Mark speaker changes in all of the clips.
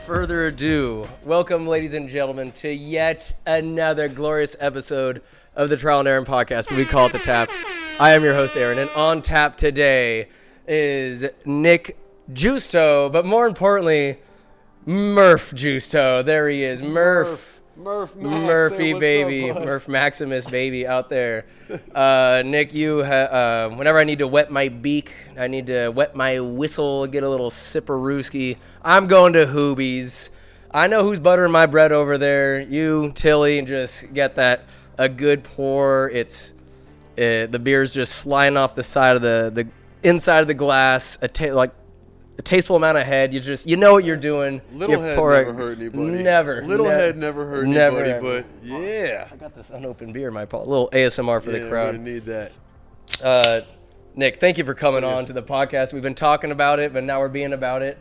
Speaker 1: Further ado, welcome, ladies and gentlemen, to yet another glorious episode of the Trial and Aaron podcast. We call it The Tap. I am your host, Aaron, and on tap today is Nick Justo, but more importantly, Murph Justo. There he is, Murphy baby, Murph Maximus baby out there. Nick, you whenever I need to wet my beak, I need to wet my whistle, get a little sipperooski, I'm going to Hoobies. I know who's buttering my bread over there. You, Tilly, and just get that a good pour. It's the beer's just sliding off the side of the inside of the glass. A tasteful amount of head. You know what you're doing.
Speaker 2: Little head never hurt anybody. Little head never hurt anybody. But yeah,
Speaker 1: I got this unopened beer in my paw. A little ASMR for the crowd.
Speaker 2: We need that.
Speaker 1: Nick, thank you for coming on to the podcast. We've been talking about it, but now we're being about it.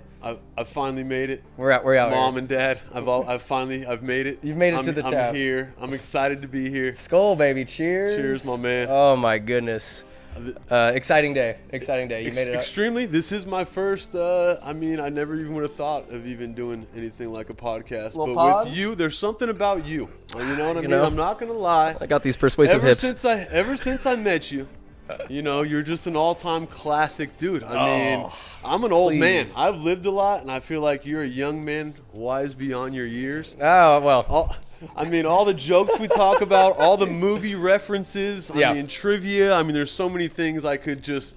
Speaker 2: I finally made it.
Speaker 1: We're out.
Speaker 2: Mom
Speaker 1: here.
Speaker 2: And Dad, I've made it.
Speaker 1: You've made it to the tap.
Speaker 2: I'm here. I'm excited to be here.
Speaker 1: Skull, baby. Cheers.
Speaker 2: Cheers, my man.
Speaker 1: Oh my goodness. Exciting day. You made it out.
Speaker 2: Extremely. This is my first. I never even would have thought of even doing anything like a podcast. But
Speaker 1: pod?
Speaker 2: with you, there's something about you. You know what I mean? I'm not gonna lie.
Speaker 1: I got these persuasive hips.
Speaker 2: Ever since I met you. You know, you're just an all-time classic dude. I mean, I'm an old man. I've lived a lot, and I feel like you're a young man, wise beyond your years.
Speaker 1: Oh, well.
Speaker 2: All the jokes we talk about, all the movie references, I mean, trivia. I mean, there's so many things I could just,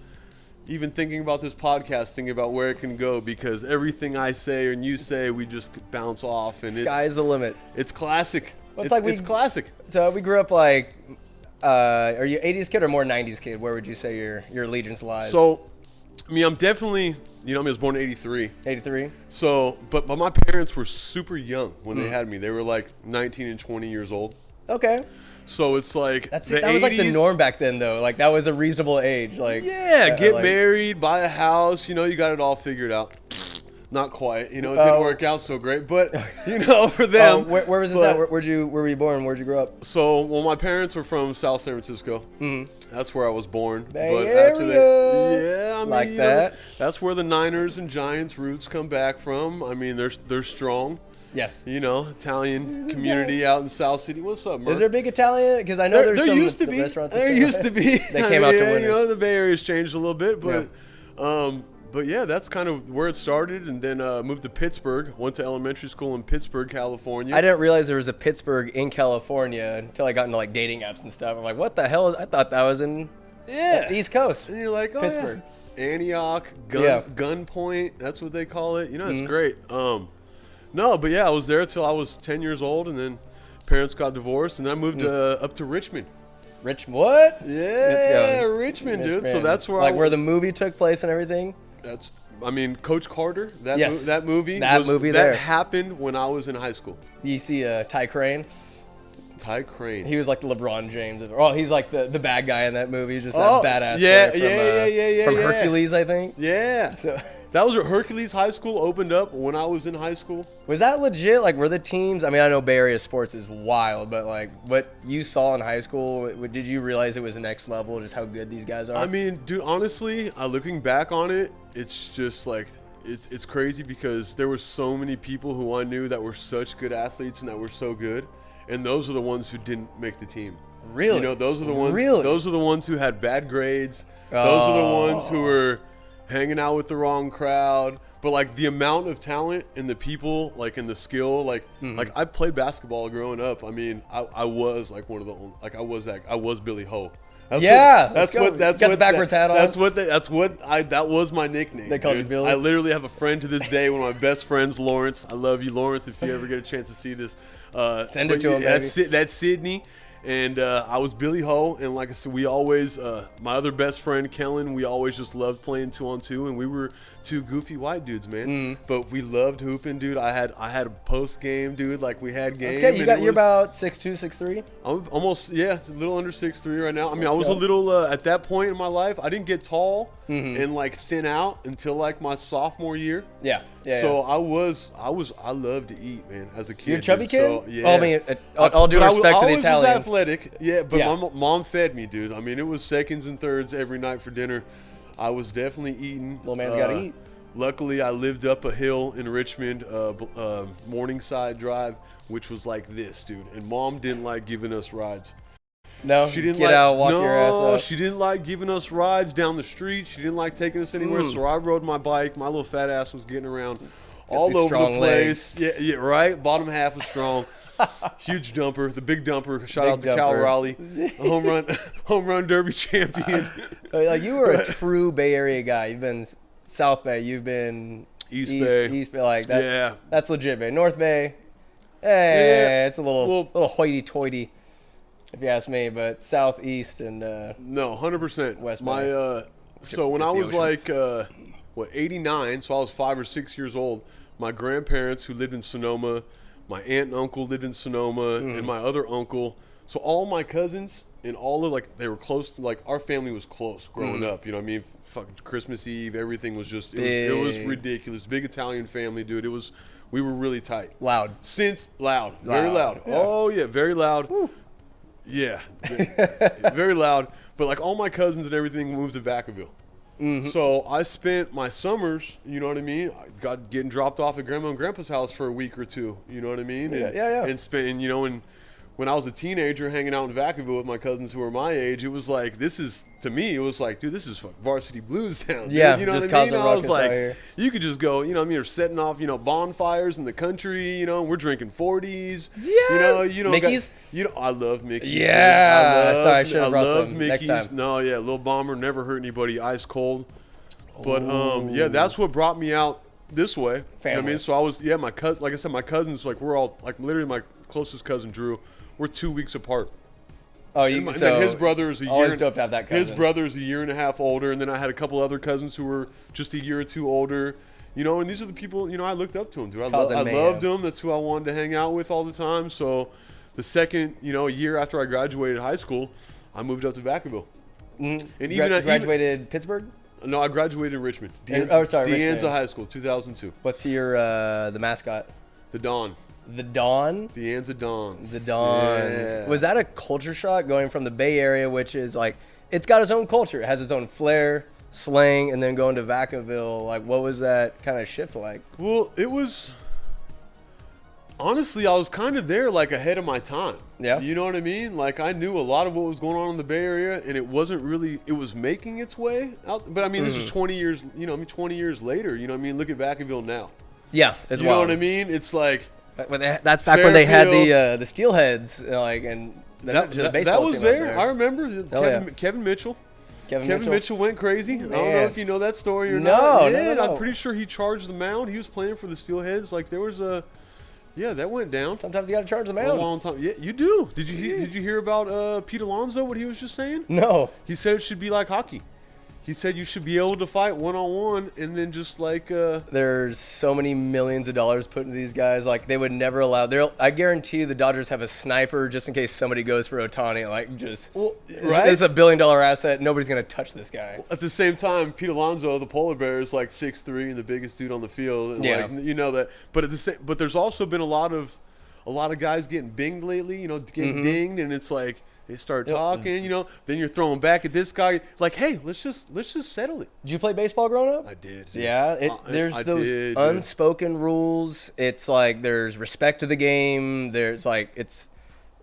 Speaker 2: even thinking about this podcast, thinking about where it can go, because everything I say and you say, we just bounce off. And
Speaker 1: sky's the limit.
Speaker 2: It's classic.
Speaker 1: Well,
Speaker 2: it's classic.
Speaker 1: So we grew up like... are you 80s kid or more 90s kid? Where would you say your allegiance lies?
Speaker 2: So, I mean, I'm definitely, I was born in 83.
Speaker 1: 83?
Speaker 2: So, but my parents were super young when they had me. They were like 19 and 20 years old.
Speaker 1: Okay.
Speaker 2: So it's like
Speaker 1: that was like the norm back then, though. Like, that was a reasonable age. Like,
Speaker 2: get married, buy a house. You know, you got it all figured out. Not quite. You know, it didn't work out so great. But, for them.
Speaker 1: Where was this at? Where were you born? Where'd you grow up?
Speaker 2: So, my parents were from South San Francisco. Mm-hmm. That's where I was born.
Speaker 1: Bay Area.
Speaker 2: That. That's where the Niners and Giants roots come back from. I mean, they're strong.
Speaker 1: Yes.
Speaker 2: Italian community out in South City. What's up, Murph?
Speaker 1: Is there a big Italian? Because I know there's some
Speaker 2: used to be.
Speaker 1: restaurants.
Speaker 2: There used to be.
Speaker 1: They came out to win.
Speaker 2: The Bay Area's changed a little bit, but But yeah, that's kind of where it started, and then moved to Pittsburgh. Went to elementary school in Pittsburgh, California.
Speaker 1: I didn't realize there was a Pittsburgh in California until I got into like dating apps and stuff. I'm like, what the hell? I thought that was in the East Coast.
Speaker 2: And you're like, oh,
Speaker 1: Pittsburgh,
Speaker 2: Antioch, Gunpoint. That's what they call it. It's great. No, but yeah, I was there till I was 10 years old, and then parents got divorced, and then I moved up to Richmond.
Speaker 1: What?
Speaker 2: Yeah, Richmond, dude. So that's where
Speaker 1: where the movie took place and everything.
Speaker 2: Coach Carter. That movie.
Speaker 1: That
Speaker 2: happened when I was in high school.
Speaker 1: You see Ty Crane?
Speaker 2: Ty Crane.
Speaker 1: He was like the LeBron James. Oh, he's like the bad guy in that movie. Just that badass. From Hercules, I think.
Speaker 2: Yeah. So that was where Hercules High School opened up when I was in high school.
Speaker 1: Was that legit? Like, were the teams? I mean, I know Bay Area sports is wild, but like, what you saw in high school, did you realize it was the next level? Just how good these guys are.
Speaker 2: I mean, dude, honestly, looking back on it, it's just like it's crazy because there were so many people who I knew that were such good athletes and that were so good, and those are the ones who didn't make the team.
Speaker 1: Really?
Speaker 2: Those are the ones. Really? Those are the ones who had bad grades. Those are the ones who were hanging out with the wrong crowd. But like the amount of talent and the people, like, and the skill, like I played basketball growing up. I mean, I was like one of the only, like I was Billy Ho. That's what the backwards hat on. That was my nickname.
Speaker 1: They called you Billy.
Speaker 2: I literally have a friend to this day, one of my best friends, Lawrence. I love you, Lawrence. If you ever get a chance to see this,
Speaker 1: send it to him, baby.
Speaker 2: That's Sydney. And I was Billy Ho, and like I said, we always, my other best friend, Kellen, we always just loved playing 2-on-2, and we were two goofy white dudes, man. But we loved hooping, dude. I had a post game, dude. Like we had game.
Speaker 1: Okay, you're about 6'2", 6'3"?
Speaker 2: I'm almost, a little under 6'3" right now. I mean, I was
Speaker 1: go.
Speaker 2: a little at that point in my life. I didn't get tall and like thin out until like my sophomore year.
Speaker 1: Yeah.
Speaker 2: So I loved to eat, man, as a kid.
Speaker 1: You're a chubby
Speaker 2: dude.
Speaker 1: kid?
Speaker 2: So, yeah.
Speaker 1: Well, I mean, all due respect to the
Speaker 2: I
Speaker 1: Italians.
Speaker 2: was athletic, but
Speaker 1: Yeah.
Speaker 2: my mom fed me, dude. I mean, it was seconds and thirds every night for dinner. I was definitely eating.
Speaker 1: Little man's got to eat.
Speaker 2: Luckily, I lived up a hill in Richmond, Morningside Drive, which was like this, dude. And Mom didn't like giving us rides.
Speaker 1: No,
Speaker 2: She didn't
Speaker 1: get
Speaker 2: like,
Speaker 1: out, walk your ass up.
Speaker 2: she didn't like giving us rides down the street. She didn't like taking us anywhere. So I rode my bike. My little fat ass was getting around all over the place.
Speaker 1: Legs.
Speaker 2: Yeah, right. Bottom half was strong. Huge dumper, the big dumper. Shout
Speaker 1: Big
Speaker 2: out to Cal
Speaker 1: dumper.
Speaker 2: Raleigh, a home run derby champion.
Speaker 1: So, like, you were a true Bay Area guy. You've been South Bay. You've been
Speaker 2: East Bay.
Speaker 1: East Bay, like that.
Speaker 2: Yeah.
Speaker 1: That's legit Bay. North Bay, it's a little
Speaker 2: Well,
Speaker 1: hoity-toity, if you ask me. But Southeast and
Speaker 2: no, 100%.
Speaker 1: West
Speaker 2: My
Speaker 1: Bay.
Speaker 2: so when
Speaker 1: It's
Speaker 2: I
Speaker 1: the
Speaker 2: was
Speaker 1: ocean.
Speaker 2: like 89, so I was 5 or 6 years old. My grandparents who lived in Sonoma, my aunt and uncle lived in Sonoma, and my other uncle. So all my cousins and all of they were close. Like our family was close growing up. You know what I mean? Fucking Christmas Eve, everything was just it was ridiculous. Big Italian family, dude. We were really tight.
Speaker 1: loud.
Speaker 2: Loud, very loud.
Speaker 1: Yeah.
Speaker 2: Oh yeah, very loud. Woo. Yeah, very loud. But like all my cousins and everything moved to Vacaville. So I spent my summers, you know what I mean? I got getting dropped off at Grandma and Grandpa's house for a week or two, you know what I mean? And,
Speaker 1: Yeah.
Speaker 2: And spend, and when I was a teenager hanging out in Vacaville with my cousins who were my age, it was like, to me, it was like, dude, this is Varsity Blues town. Dude.
Speaker 1: Yeah,
Speaker 2: You know
Speaker 1: just
Speaker 2: what I mean?
Speaker 1: causing
Speaker 2: I was
Speaker 1: ruckus
Speaker 2: like,
Speaker 1: out here.
Speaker 2: you could just go, you know what I mean? Or setting off, bonfires in the country, we're drinking 40s.
Speaker 1: Yes! Mickey's?
Speaker 2: I love Mickey's.
Speaker 1: Yeah.
Speaker 2: Dude.
Speaker 1: Sorry, I should have brought
Speaker 2: loved
Speaker 1: some
Speaker 2: Mickey's.
Speaker 1: next time.
Speaker 2: No, yeah, Lil Bomber never hurt anybody, ice cold. But that's what brought me out this way. You know what I
Speaker 1: Family.
Speaker 2: mean? So I was my cousin. Like I said, my cousins we're all literally my closest cousin Drew. We're 2 weeks apart.
Speaker 1: Oh,
Speaker 2: And then his brother is a
Speaker 1: always
Speaker 2: year.
Speaker 1: dope to have that cousin.
Speaker 2: His brother's a year and a half older, and then I had a couple other cousins who were just a year or two older. And these are the people I looked up to them, dude. I loved them. That's who I wanted to hang out with all the time. So the second a year after I graduated high school, I moved up to Vacaville.
Speaker 1: And
Speaker 2: even
Speaker 1: graduated Pittsburgh.
Speaker 2: No, I graduated in Richmond.
Speaker 1: Richmond.
Speaker 2: Deanza High School, 2002.
Speaker 1: What's your the mascot?
Speaker 2: The Dawn.
Speaker 1: The Dawn.
Speaker 2: Deanza Dawns.
Speaker 1: The Dawns.
Speaker 2: Yeah.
Speaker 1: Was that a culture shock going from the Bay Area, which is like it's got its own culture, it has its own flair, slang, and then going to Vacaville? Like, what was that kind of shift like?
Speaker 2: Well, it was. Honestly, I was kind of there ahead of my time.
Speaker 1: Yeah.
Speaker 2: You know what I mean? Like I knew a lot of what was going on in the Bay Area, and it wasn't really. It was making its way out. But I mean, this is 20 years. 20 years later. You know what I mean? Look at Vacaville now.
Speaker 1: Yeah, it's
Speaker 2: You know what I mean? It's like
Speaker 1: that's back when they had
Speaker 2: Fairfield.
Speaker 1: the Steelheads, and the
Speaker 2: that
Speaker 1: baseball
Speaker 2: was
Speaker 1: team
Speaker 2: there.
Speaker 1: out
Speaker 2: I remember Kevin Mitchell.
Speaker 1: Kevin
Speaker 2: Mitchell went crazy. I don't know
Speaker 1: Man.
Speaker 2: if you know that story or
Speaker 1: No,
Speaker 2: not. Yeah,
Speaker 1: no.
Speaker 2: I'm pretty sure he charged the mound. He was playing for the Steelheads. Like there was a. Yeah, that went down.
Speaker 1: Sometimes you got to charge the
Speaker 2: A
Speaker 1: mound.
Speaker 2: long time. Yeah, you do. Did you hear about Pete Alonso? What he was just saying?
Speaker 1: No.
Speaker 2: He said it should be like hockey. He said you should be able to fight one-on-one, and then just
Speaker 1: There's so many millions of dollars put into these guys. Like they would never allow. I guarantee you the Dodgers have a sniper just in case somebody goes for Ohtani.
Speaker 2: right?
Speaker 1: It's $1 billion asset. Nobody's gonna touch this guy.
Speaker 2: At the same time, Pete Alonso, the polar bear, is 6'3" and the biggest dude on the field. And
Speaker 1: Yeah.
Speaker 2: you know that. But there's also been a lot of guys getting binged lately. Getting dinged, and it's like. They start talking, then you're throwing back at this guy. Like, hey, let's just settle it.
Speaker 1: Did you play baseball growing up?
Speaker 2: I did.
Speaker 1: Yeah, there's those unspoken rules. It's like there's respect to the game. There's you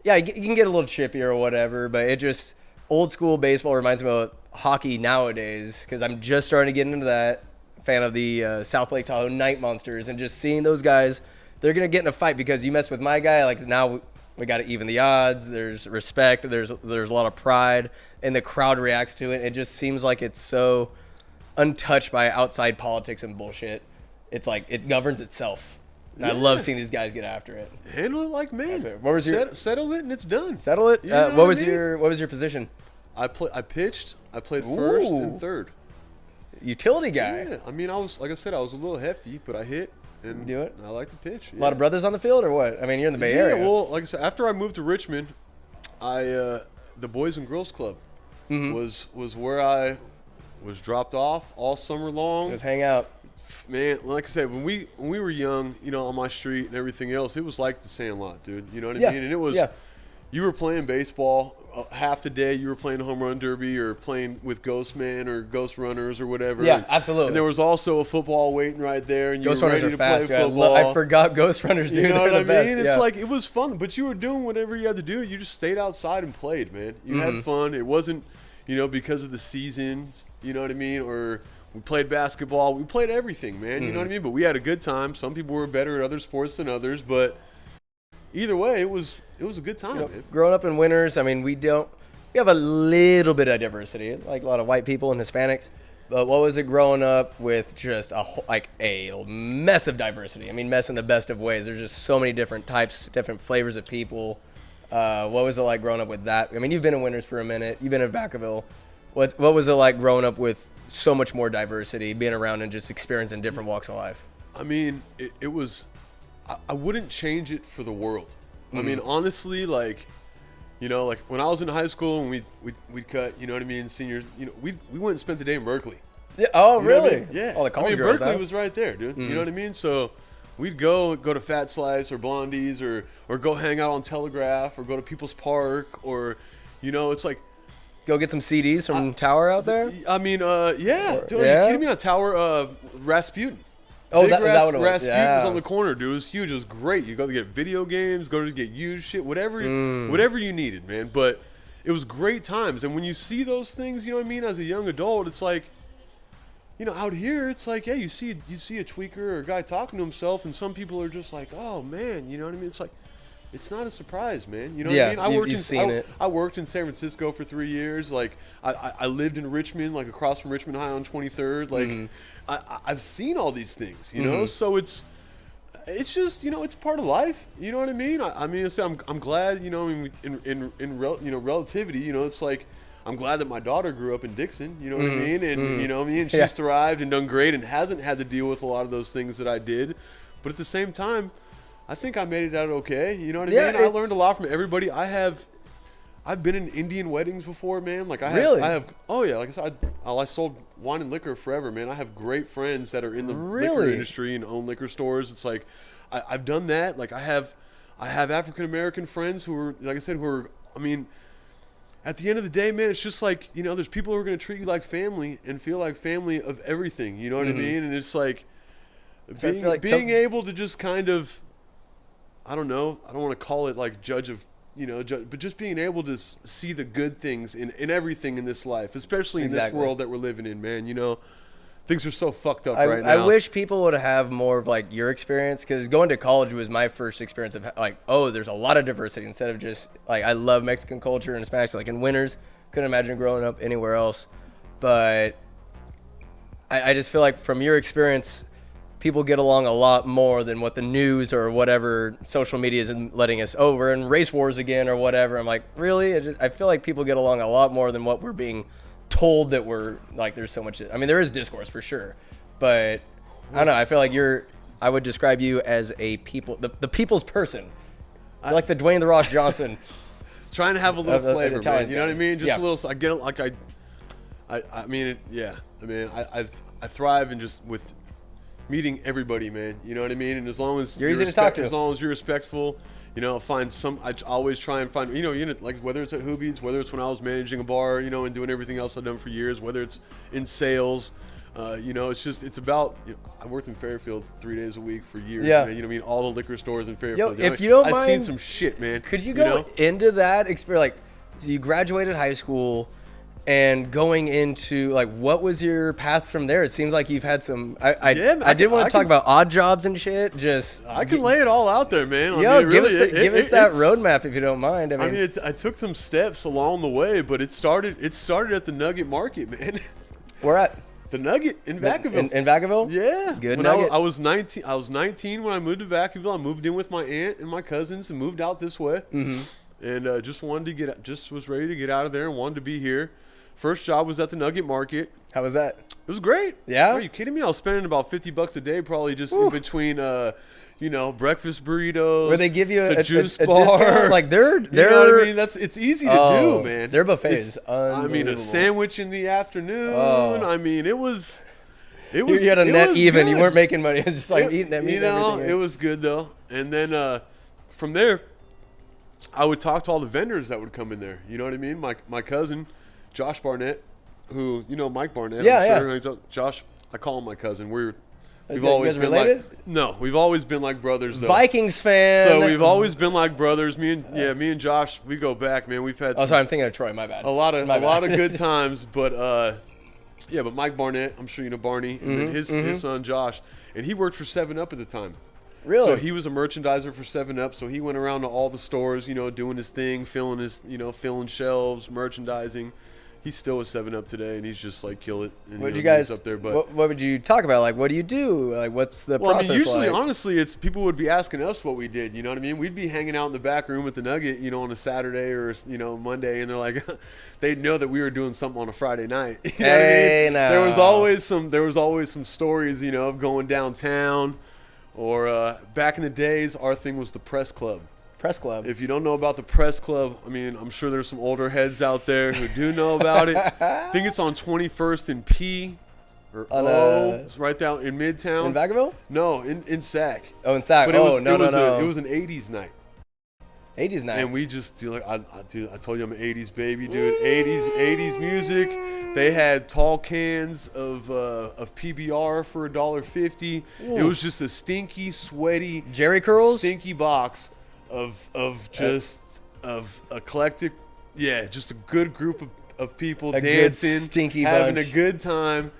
Speaker 1: can get a little chippy or whatever, but it just old school baseball reminds me of hockey nowadays because I'm just starting to get into that. Fan of the South Lake Tahoe Night Monsters and just seeing those guys, they're gonna get in a fight because you mess with my guy. Now. We got to even the odds. There's respect. There's a lot of pride, and the crowd reacts to it. It just seems like it's so untouched by outside politics and bullshit. It's like it governs itself. I love seeing these guys get after it.
Speaker 2: Handle it like man.
Speaker 1: What was
Speaker 2: settle it and it's done.
Speaker 1: Settle it.
Speaker 2: You know
Speaker 1: What was your position?
Speaker 2: I pitched. I played first and third.
Speaker 1: Utility guy.
Speaker 2: Yeah, I mean, I was like I said, I was a little hefty, but I hit and
Speaker 1: do it.
Speaker 2: I like to pitch.
Speaker 1: A lot of brothers on the field, or what? I mean, you're in the Bay Area.
Speaker 2: Well, like I said, after I moved to Richmond, the Boys and Girls Club was where I was dropped off all summer long.
Speaker 1: Just hang out.
Speaker 2: Man, like I said, when we were young, you know, on my street and everything else, it was like the Sandlot, dude. You know what I mean? And it was, you were playing baseball half the day. You were playing home run derby or playing with Ghost Man or Ghost Runners or whatever.
Speaker 1: Yeah, absolutely.
Speaker 2: And there was also a football waiting right there, and you
Speaker 1: Ghost
Speaker 2: were
Speaker 1: Runners
Speaker 2: ready
Speaker 1: are
Speaker 2: to play
Speaker 1: fast.
Speaker 2: football.
Speaker 1: I forgot Ghost Runners, dude.
Speaker 2: You know what I mean?
Speaker 1: Best.
Speaker 2: It's like it was fun, but you were doing whatever you had to do. You just stayed outside and played, man. You had fun. It wasn't, you know, because of the seasons. You know what I mean? Or we played basketball. We played everything, man. You know what I mean? But we had a good time. Some people were better at other sports than others, but either way, it was a good time.
Speaker 1: You know, growing up in Winters, I mean, we have a little bit of diversity, like a lot of white people and Hispanics. But what was it growing up with just a mess of diversity? I mean, mess in the best of ways. There's just so many different types, different flavors of people. What was it like growing up with that? I mean, you've been in Winters for a minute. You've been in Vacaville. What was it like growing up with so much more diversity, being around and just experiencing different walks of life?
Speaker 2: I mean, it was – I wouldn't change it for the world. I mean, honestly, like, you know, like when I was in high school and we'd cut, you know what I mean, seniors, you know, we went and spent the day in Berkeley.
Speaker 1: Yeah. Oh,
Speaker 2: You know what I
Speaker 1: really?
Speaker 2: mean? Yeah.
Speaker 1: All the college girls,
Speaker 2: Berkeley
Speaker 1: huh?
Speaker 2: was right there, dude. You know what I mean? So we'd go to Fat Slice or Blondie's or go hang out on Telegraph or go to People's Park or, you know, it's like –
Speaker 1: Go get some CDs from Tower out there?
Speaker 2: I mean, yeah. Dude, are
Speaker 1: Yeah?
Speaker 2: you kidding me? On Tower, Rasputin.
Speaker 1: Oh,
Speaker 2: Big
Speaker 1: is that what it was?
Speaker 2: Rasputin
Speaker 1: Yeah.
Speaker 2: was on the corner, dude. It was huge. It was great. You go to get video games, go to get used shit, whatever you needed, man. But it was great times. And when you see those things, you know what I mean, as a young adult, it's like, you know, out here, it's like, yeah, you see a tweaker or a guy talking to himself, and some people are just like, oh, man, you know what I mean? It's like, it's not a surprise, man. You know what I mean? I worked in San Francisco for 3 years. Like, I lived in Richmond, like across from Richmond High on 23rd. Like, I've seen all these things, you know? So it's just, you know, it's part of life. You know what I mean? I mean, I'm glad, you know, in relativity, you know, it's like, I'm glad that my daughter grew up in Dixon, you know what I mean? And, you know what I mean? She's thrived and done great and hasn't had to deal with a lot of those things that I did. But at the same time, I think I made it out okay. You know what I mean? I learned a lot from everybody. I've been in Indian weddings before, man. Like I have. Oh yeah, like I said, I sold wine and liquor forever, man. I have great friends that are in the liquor industry and own liquor stores. It's like I've done that. Like I have African American friends who are, like I said, I mean, at the end of the day, man, it's just like, you know, there's people who are going to treat you like family and feel like family of everything. You know what I mean? And it's like being able to just kind of, I don't know, I don't want to call it like but just being able to see the good things in everything in this life, especially in this world that we're living in, man. You know, things are so fucked up right now.
Speaker 1: I wish people would have more of like your experience, because going to college was my first experience of like, oh, there's a lot of diversity instead of just like, I love Mexican culture and Spanish, like in Winters, couldn't imagine growing up anywhere else. But I just feel like from your experience, people get along a lot more than what the news or whatever social media is letting us. Oh, we're in race wars again or whatever. I'm like, really? I feel like people get along a lot more than what we're being told that we're like. There's so much. I mean, there is discourse for sure, but I don't know. I feel like I would describe you as the people's person. You're like the Dwayne "The Rock" Johnson.
Speaker 2: Trying to have a little flavor, man. You know what I mean? Just a little. I get it. Like I mean it. Yeah. I mean, I thrive in just with meeting everybody, man. You know what I mean? And as long as
Speaker 1: you're easy to talk to,
Speaker 2: as long as you're respectful, you know, I always try and find, you know, like whether it's at Hoobie's, whether it's when I was managing a bar, you know, and doing everything else I've done for years, whether it's in sales, you know, it's about, you know, I worked in Fairfield 3 days a week for years, man. You know what I mean? All the liquor stores in Fairfield.
Speaker 1: If you don't mind,
Speaker 2: I've seen some shit, man.
Speaker 1: Could you go into that experience? Like, so you graduated high school, and going into, like, what was your path from there? It seems like you've had some. I did want to talk about odd jobs and shit.
Speaker 2: I can lay it all out there, man.
Speaker 1: Give us that roadmap if you don't mind. I mean,
Speaker 2: I took some steps along the way, but it started at the Nugget Market, man.
Speaker 1: Where at?
Speaker 2: The Nugget in Vacaville.
Speaker 1: In Vacaville?
Speaker 2: Yeah.
Speaker 1: Good
Speaker 2: when
Speaker 1: Nugget.
Speaker 2: I was 19. I was 19 when I moved to Vacaville. I moved in with my aunt and my cousins and moved out this way. Mm-hmm. And just was ready to get out of there and wanted to be here. First job was at the Nugget Market.
Speaker 1: How was that?
Speaker 2: It was great.
Speaker 1: Yeah?
Speaker 2: Are you kidding me? I was spending about $50 a day, probably just in between, breakfast burritos.
Speaker 1: Where they give you
Speaker 2: the
Speaker 1: a
Speaker 2: juice
Speaker 1: a
Speaker 2: bar.
Speaker 1: discount? Like they're
Speaker 2: You know what I mean? It's easy to do, man.
Speaker 1: Their buffet is
Speaker 2: I mean, a
Speaker 1: unbelievable.
Speaker 2: sandwich in the afternoon.
Speaker 1: Oh.
Speaker 2: I mean, it was.
Speaker 1: You had a net even.
Speaker 2: Good.
Speaker 1: You weren't making money. It was just like eating that meat.
Speaker 2: You know, it was good though. And then from there, I would talk to all the vendors that would come in there. You know what I mean? My cousin, Josh Barnett, who Mike Barnett.
Speaker 1: Yeah,
Speaker 2: I'm sure. Josh, I call him my cousin. We've
Speaker 1: you
Speaker 2: always
Speaker 1: guys
Speaker 2: been
Speaker 1: related?
Speaker 2: No, we've always been like brothers though.
Speaker 1: Vikings fan.
Speaker 2: So we've always been like brothers. Me and Josh, we go back, man. We've had.
Speaker 1: Sorry, I'm thinking of Troy. My bad.
Speaker 2: A lot of good times, but but Mike Barnett, I'm sure you know Barney, and then his son Josh, and he worked for 7-Up at the time.
Speaker 1: Really?
Speaker 2: So he was a merchandiser for 7-Up. So he went around to all the stores, doing his thing, filling shelves, merchandising. He's still with 7-Up today, and he's just like kill it. And,
Speaker 1: What you guys
Speaker 2: up there? But
Speaker 1: what would you talk about? Like, what do you do? Like, what's the process
Speaker 2: usually,
Speaker 1: like?
Speaker 2: honestly, it's people would be asking us what we did. You know what I mean? We'd be hanging out in the back room at the Nugget, on a Saturday or Monday, and they're like, they'd know that we were doing something on a Friday night. You know what I mean?
Speaker 1: No.
Speaker 2: There was always some stories, of going downtown, or back in the days, our thing was the press club.
Speaker 1: Press club.
Speaker 2: If you don't know about the press club, I mean, I'm sure there's some older heads out there who do know about it. I think it's on 21st and P or O. It's right down in Midtown.
Speaker 1: In Vacaville?
Speaker 2: No, in Sac.
Speaker 1: Oh, in Sac.
Speaker 2: But
Speaker 1: No.
Speaker 2: It was an 80s night.
Speaker 1: 80s night.
Speaker 2: And we just I told you I'm an 80s baby, dude. 80s music. They had tall cans of PBR for $1.50. It was just a stinky, sweaty
Speaker 1: Jerry curls?
Speaker 2: stinky box of eclectic, just a good group of people dancing,
Speaker 1: good stinky
Speaker 2: having
Speaker 1: bunch.
Speaker 2: a good time,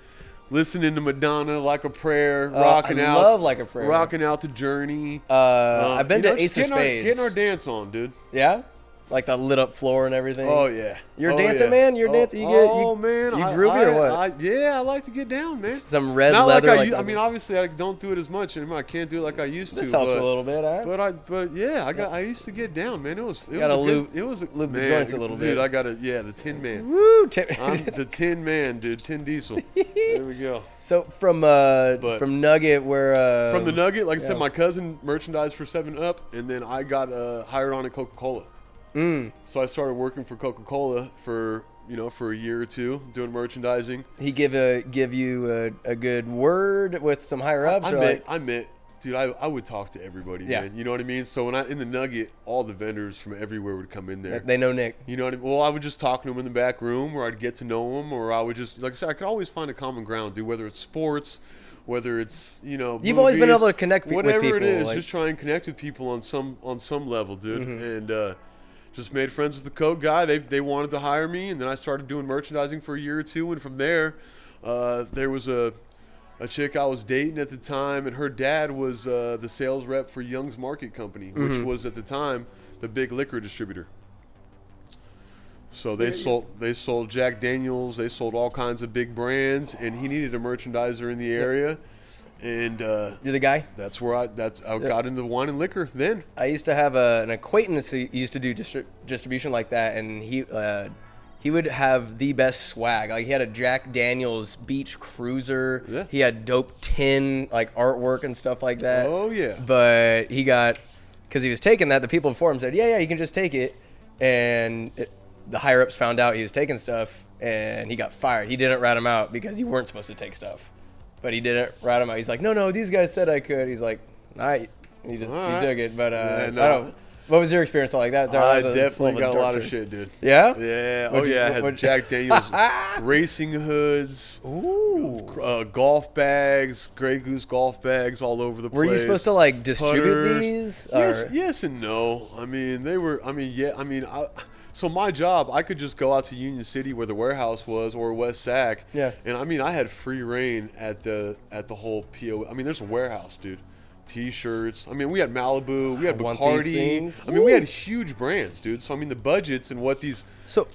Speaker 2: listening to Madonna, Like a Prayer, rocking out.
Speaker 1: I love Like a Prayer.
Speaker 2: Rocking out to Journey.
Speaker 1: I've been to Ace of
Speaker 2: just
Speaker 1: Spades.
Speaker 2: getting our dance on, dude.
Speaker 1: Yeah? Like the lit up floor and everything.
Speaker 2: Oh yeah.
Speaker 1: You're a dancing man? You're dancing.
Speaker 2: Man.
Speaker 1: You groovy or what?
Speaker 2: I like to get down, man.
Speaker 1: Some red
Speaker 2: Not
Speaker 1: leather.
Speaker 2: I mean, obviously, I don't do it as much anymore. I can't do it like I used to.
Speaker 1: This helps a little bit, huh?
Speaker 2: I used to get down, man. It was
Speaker 1: lube
Speaker 2: the
Speaker 1: joints a little bit.
Speaker 2: Dude, I got the Tin Man.
Speaker 1: Woo!
Speaker 2: I'm the Tin Man, dude. Tin Diesel. There we go.
Speaker 1: So from Nugget, where
Speaker 2: from the Nugget, like I said, my cousin merchandised for 7-Up, and then I got hired on at Coca-Cola. So I started working for Coca-Cola for a year or two doing merchandising.
Speaker 1: He give you a good word with some higher ups.
Speaker 2: I met, dude. I would talk to everybody.
Speaker 1: Yeah.
Speaker 2: Man, you know what I mean. So when in the Nugget, all the vendors from everywhere would come in there.
Speaker 1: They know Nick.
Speaker 2: You know what I mean? Well, I would just talk to them in the back room, or I'd get to know them, or I would just, like I said, I could always find a common ground, dude. Whether it's sports, whether it's
Speaker 1: you've
Speaker 2: movies,
Speaker 1: always been able to connect with people.
Speaker 2: Whatever it is, just try and connect with people on some level, dude. And just made friends with the Coke guy. They wanted to hire me, and then I started doing merchandising for a year or two. And from there, there was a chick I was dating at the time, and her dad was the sales rep for Young's Market Company, which was at the time the big liquor distributor. So they sold Jack Daniels, they sold all kinds of big brands, and he needed a merchandiser in the area. And
Speaker 1: you're the guy.
Speaker 2: That's where I got into wine and liquor. Then
Speaker 1: I used to have an acquaintance who used to do distribution like that, and he would have the best swag. Like he had a Jack Daniels Beach Cruiser.
Speaker 2: Yeah.
Speaker 1: He had dope tin like artwork and stuff like that.
Speaker 2: Oh yeah.
Speaker 1: But because he was taking that, the people before him said, yeah, you can just take it, and the higher ups found out he was taking stuff, and he got fired. He didn't rat him out because you weren't supposed to take stuff. But he didn't rat him out. He's like, no, these guys said I could. He's like, all right. He took it. But what was your experience like that?
Speaker 2: I definitely got a lot of shit, dude.
Speaker 1: Yeah?
Speaker 2: Yeah. I had Jack Daniels racing hoods, golf bags, Grey Goose golf bags all over the place.
Speaker 1: Were you supposed to like distribute
Speaker 2: Putters.
Speaker 1: these?
Speaker 2: Yes and no. I mean, so my job, I could just go out to Union City where the warehouse was, or West Sac.
Speaker 1: Yeah.
Speaker 2: And I mean, I had free reign at the whole PO. I mean, there's a warehouse, dude. T-shirts. I mean, we had Malibu, we had
Speaker 1: want these
Speaker 2: Bacardi.
Speaker 1: things.
Speaker 2: I mean, we had huge brands, dude. So I mean, the budgets and what these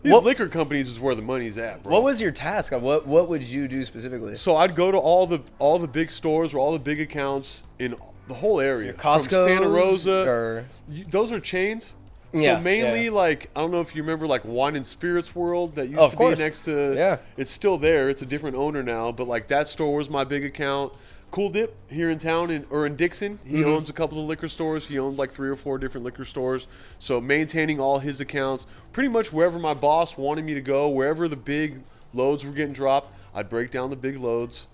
Speaker 2: liquor companies is where the money's at, bro.
Speaker 1: What was your task? What would you do specifically?
Speaker 2: So I'd go to all the big stores or all the big accounts in the whole area.
Speaker 1: Costco,
Speaker 2: from Santa Rosa.
Speaker 1: or
Speaker 2: Those are chains.
Speaker 1: Yeah,
Speaker 2: So mainly,
Speaker 1: yeah.
Speaker 2: like, I don't know if you remember, like, Wine and Spirits World that used to be next to.
Speaker 1: Yeah.
Speaker 2: It's still there. It's a different owner now, but like that store was my big account. Cool Dip here in town in Dixon. He owns a couple of liquor stores. He owned like 3 or 4 different liquor stores. So maintaining all his accounts, pretty much wherever my boss wanted me to go, wherever the big loads were getting dropped, I'd break down the big loads,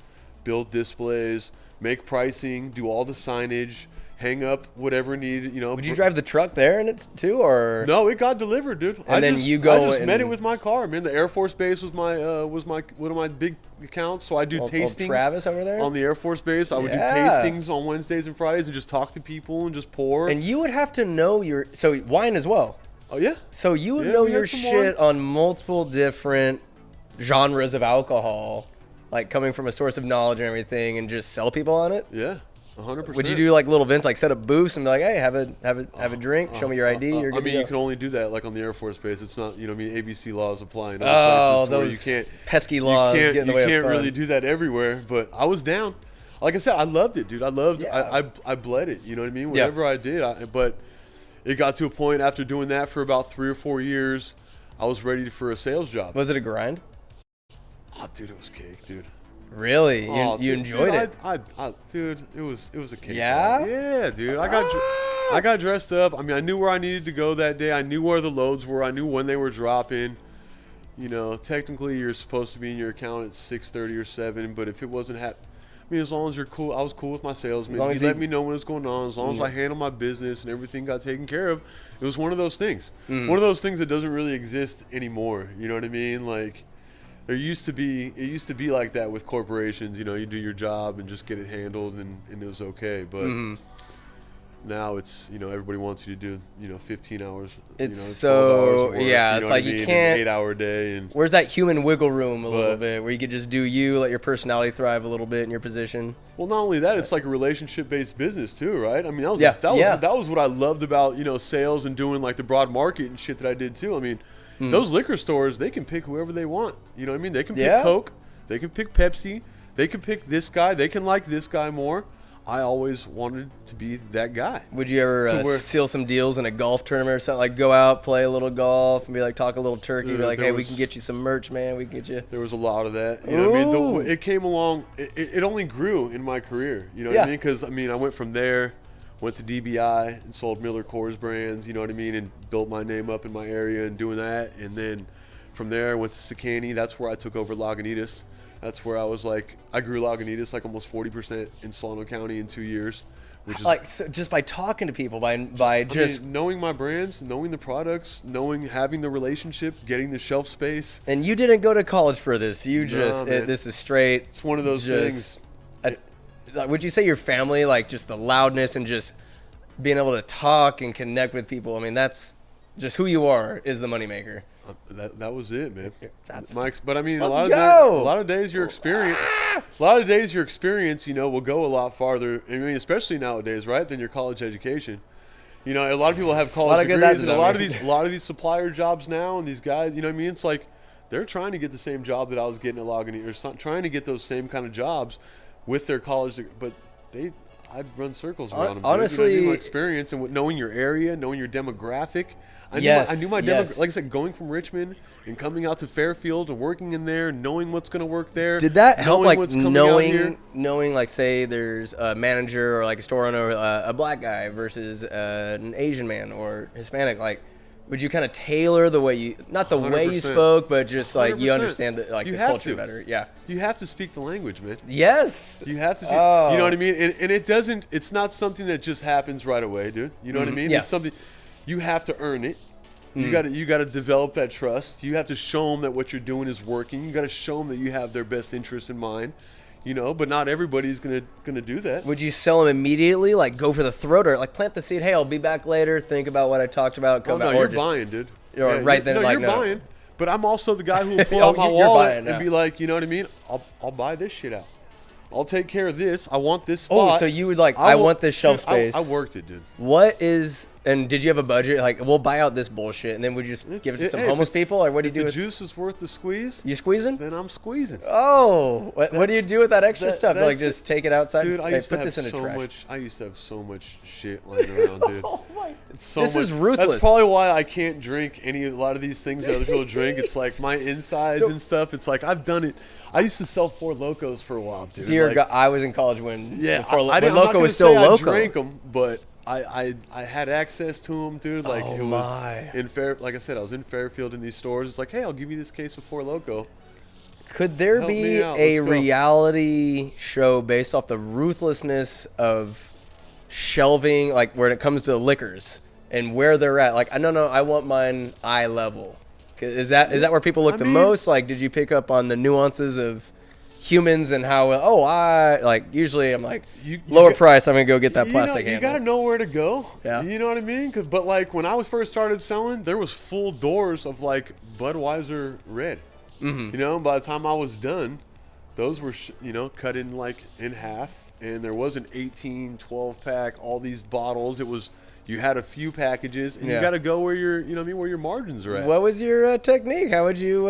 Speaker 2: build displays, make pricing, do all the signage, hang up whatever needed, you know.
Speaker 1: Would you drive the truck there and it too, or
Speaker 2: No, it got delivered, dude.
Speaker 1: And then you
Speaker 2: I
Speaker 1: go
Speaker 2: just met
Speaker 1: and-
Speaker 2: it with my car, man. The Air Force Base was my one of my big accounts. So I do
Speaker 1: old
Speaker 2: tastings.
Speaker 1: Travis over there?
Speaker 2: On the Air Force Base, I would do
Speaker 1: Yeah.
Speaker 2: tastings on Wednesdays and Fridays and just talk to people and just pour.
Speaker 1: And you would have to know your wine as well.
Speaker 2: Oh yeah.
Speaker 1: So you would
Speaker 2: Yeah,
Speaker 1: know
Speaker 2: we
Speaker 1: your
Speaker 2: had some
Speaker 1: shit on multiple different genres of alcohol, like coming from a source of knowledge and everything, and just sell people on it.
Speaker 2: Yeah. 100%.
Speaker 1: Would you do like little events, like set up booths and be like, hey, have a drink, show me your ID, you're good
Speaker 2: I mean,
Speaker 1: to
Speaker 2: you
Speaker 1: go.
Speaker 2: can only do that like on the Air Force Base. It's not, you know, what I mean, ABC laws apply in
Speaker 1: Oh,
Speaker 2: other places to where
Speaker 1: those
Speaker 2: you can't,
Speaker 1: pesky laws get in the way of
Speaker 2: You can't
Speaker 1: fun.
Speaker 2: really do that everywhere. But I was down. Like I said, I loved it, dude. I loved.
Speaker 1: Yeah.
Speaker 2: I bled it. You know what I mean? Whatever I did, but it got to a point after doing that for about 3 or 4 years, I was ready for a sales job.
Speaker 1: Was it a grind?
Speaker 2: Oh, dude, it was cake, dude.
Speaker 1: Really?
Speaker 2: Oh,
Speaker 1: You
Speaker 2: dude,
Speaker 1: enjoyed
Speaker 2: dude,
Speaker 1: it?
Speaker 2: Dude, it was a cake.
Speaker 1: Yeah?
Speaker 2: Yeah, dude. I got dressed up. I mean, I knew where I needed to go that day. I knew where the loads were. I knew when they were dropping. You know, technically you're supposed to be in your account at 6:30 or 7, but if it wasn't I mean, as long as you're cool, I was cool with my salesman.
Speaker 1: long
Speaker 2: He
Speaker 1: as
Speaker 2: let
Speaker 1: he-
Speaker 2: me know when it's going on. As long as I handled my business and everything got taken care of, it was one of those things. One of those things that doesn't really exist anymore. You know what I mean? Like, it used to be like that with corporations. You know, you do your job and just get it handled, and it was okay. But now it's, you know, everybody wants you to do, you know, 15 hours.
Speaker 1: It's
Speaker 2: you know, 12
Speaker 1: so-
Speaker 2: hours of work,
Speaker 1: yeah,
Speaker 2: you know
Speaker 1: it's
Speaker 2: what
Speaker 1: like
Speaker 2: I
Speaker 1: you
Speaker 2: mean?
Speaker 1: can't-
Speaker 2: An 8-hour day and.
Speaker 1: Where's that human wiggle room a little
Speaker 2: But-
Speaker 1: bit, where you could just do you, let your personality thrive a little bit in your position?
Speaker 2: Well, not only that, it's like a relationship-based business too, right? I mean, that was what I loved about, you know, sales and doing like the broad market and shit that I did too. I mean, those liquor stores, they can pick whoever they want. You know what I mean? They can pick
Speaker 1: Yeah.
Speaker 2: Coke, they can pick Pepsi, they can pick this guy, they can like this guy more. I always wanted to be that guy.
Speaker 1: Would you ever
Speaker 2: To where-
Speaker 1: seal some deals in a golf tournament or something? Like go out, play a little golf, and be like, talk a little turkey.
Speaker 2: Dude,
Speaker 1: Be like,
Speaker 2: there
Speaker 1: hey, we
Speaker 2: was-
Speaker 1: can get you some merch, man. We can get you.
Speaker 2: There was a lot of that. You know what I mean?
Speaker 1: Ooh.
Speaker 2: It came along. It only grew in my career. You know what
Speaker 1: Yeah.
Speaker 2: I mean? Because, I mean, I went from there, went to DBI and sold Miller Coors brands, you know what I mean? And built my name up in my area and doing that. And then from there, I went to Secani. That's where I took over Lagunitas. That's where I was like, I grew Lagunitas like almost 40% in Solano County in 2 years. Which is
Speaker 1: Like so just by talking to people, by
Speaker 2: I
Speaker 1: just
Speaker 2: mean, knowing my brands, knowing the products, having the relationship, getting the shelf space.
Speaker 1: and you didn't go to college for this. You just
Speaker 2: man.
Speaker 1: this is straight.
Speaker 2: It's one of those
Speaker 1: just-
Speaker 2: things.
Speaker 1: Like, would you say your family, like just the loudness and just being able to talk and connect with people? I mean, that's just who you are is the moneymaker.
Speaker 2: That was it, man.
Speaker 1: That's-
Speaker 2: but I mean,
Speaker 1: Let's
Speaker 2: a
Speaker 1: go.
Speaker 2: lot of days your experience, you know, will go a lot farther. I mean, especially nowadays, right, than your college education. You know, a lot of people have
Speaker 1: lot
Speaker 2: college
Speaker 1: of good
Speaker 2: degrees,
Speaker 1: dads
Speaker 2: and
Speaker 1: and
Speaker 2: a
Speaker 1: dummies.
Speaker 2: lot of these supplier jobs now, and these guys, you know what I mean? It's like they're trying to get the same job that I was getting at Lagunitas, or trying to get those same kind of jobs with their college, but I'd run circles around them.
Speaker 1: Honestly,
Speaker 2: you know what I mean? My experience and knowing your area, knowing your demographic. I knew my
Speaker 1: yes.
Speaker 2: like I said, going from Richmond and coming out to Fairfield and working in there, knowing what's going to work there.
Speaker 1: Did that help,
Speaker 2: knowing
Speaker 1: like
Speaker 2: what's coming out here.
Speaker 1: knowing, like, say there's a manager or like a store owner, a black guy versus an Asian man or Hispanic? Like, would you kind of tailor the way you, not the way you
Speaker 2: 100%.
Speaker 1: spoke, but just like you
Speaker 2: 100%.
Speaker 1: understand the, like
Speaker 2: You
Speaker 1: the
Speaker 2: have
Speaker 1: culture
Speaker 2: to.
Speaker 1: better? Yeah.
Speaker 2: You have to speak the language, man.
Speaker 1: Yes.
Speaker 2: You have to.
Speaker 1: Oh.
Speaker 2: You know what I mean? And it doesn't. It's not something that just happens right away, dude. You know what I mean?
Speaker 1: Yeah.
Speaker 2: It's something you have to earn it. You got to develop that trust. You have to show them that what you're doing is working. You got to show them that you have their best interests in mind. You know, but not everybody's gonna do that.
Speaker 1: Would you sell them immediately? Like go for the throat, or like plant the seed? Hey, I'll be back later. Think about what I talked about.
Speaker 2: Oh
Speaker 1: Come
Speaker 2: no,
Speaker 1: back.
Speaker 2: you're
Speaker 1: Or just,
Speaker 2: buying, dude.
Speaker 1: Or right then, like,
Speaker 2: you're
Speaker 1: no.
Speaker 2: buying. But I'm also the guy who will pull
Speaker 1: Oh,
Speaker 2: out my
Speaker 1: you're
Speaker 2: wallet
Speaker 1: buying now.
Speaker 2: and be like, you know what I mean? I'll buy this shit out. I'll take care of this. I want this spot.
Speaker 1: Oh, so you would I want this shelf space.
Speaker 2: I worked it, dude.
Speaker 1: And did you have a budget? Like, we'll buy out this bullshit, and then would you just give it to some homeless people, or what do you do?
Speaker 2: If the juice is worth the squeeze,
Speaker 1: you squeezing?
Speaker 2: Then I'm squeezing.
Speaker 1: Oh, what do you do with that extra stuff? Like, just take it outside?
Speaker 2: Dude, I used to have so much shit lying around, dude.
Speaker 1: Oh my!
Speaker 2: This
Speaker 1: is ruthless.
Speaker 2: That's probably why I can't drink a lot of these things that other people drink. It's like my insides and stuff. It's like I've done it. I used to sell Four Locos for a while, dude.
Speaker 1: Dear God, I was in college when
Speaker 2: when
Speaker 1: Loco was still Loco.
Speaker 2: I drank them, but I had access to them, dude. Like was in like I said, I was in Fairfield in these stores. It's like, hey, I'll give you this case of Four Loko.
Speaker 1: Could there be a reality show based off the ruthlessness of shelving, like when it comes to liquors and where they're at? Like, no, I want mine eye level. Is that where people look the most? Like, did you pick up on the nuances of humans and how? Usually I'm like lower price. I'm gonna go get that plastic handle.
Speaker 2: You gotta know where to go.
Speaker 1: Yeah.
Speaker 2: You know what I mean? But like when I first started selling, there was full doors of like Budweiser Red. Mm-hmm. You know, by the time I was done, those were cut in half, and there was an 18, 12 pack. All these bottles. It was. You had a few packages, and you got to go where where your margins are at.
Speaker 1: What was your technique? How would you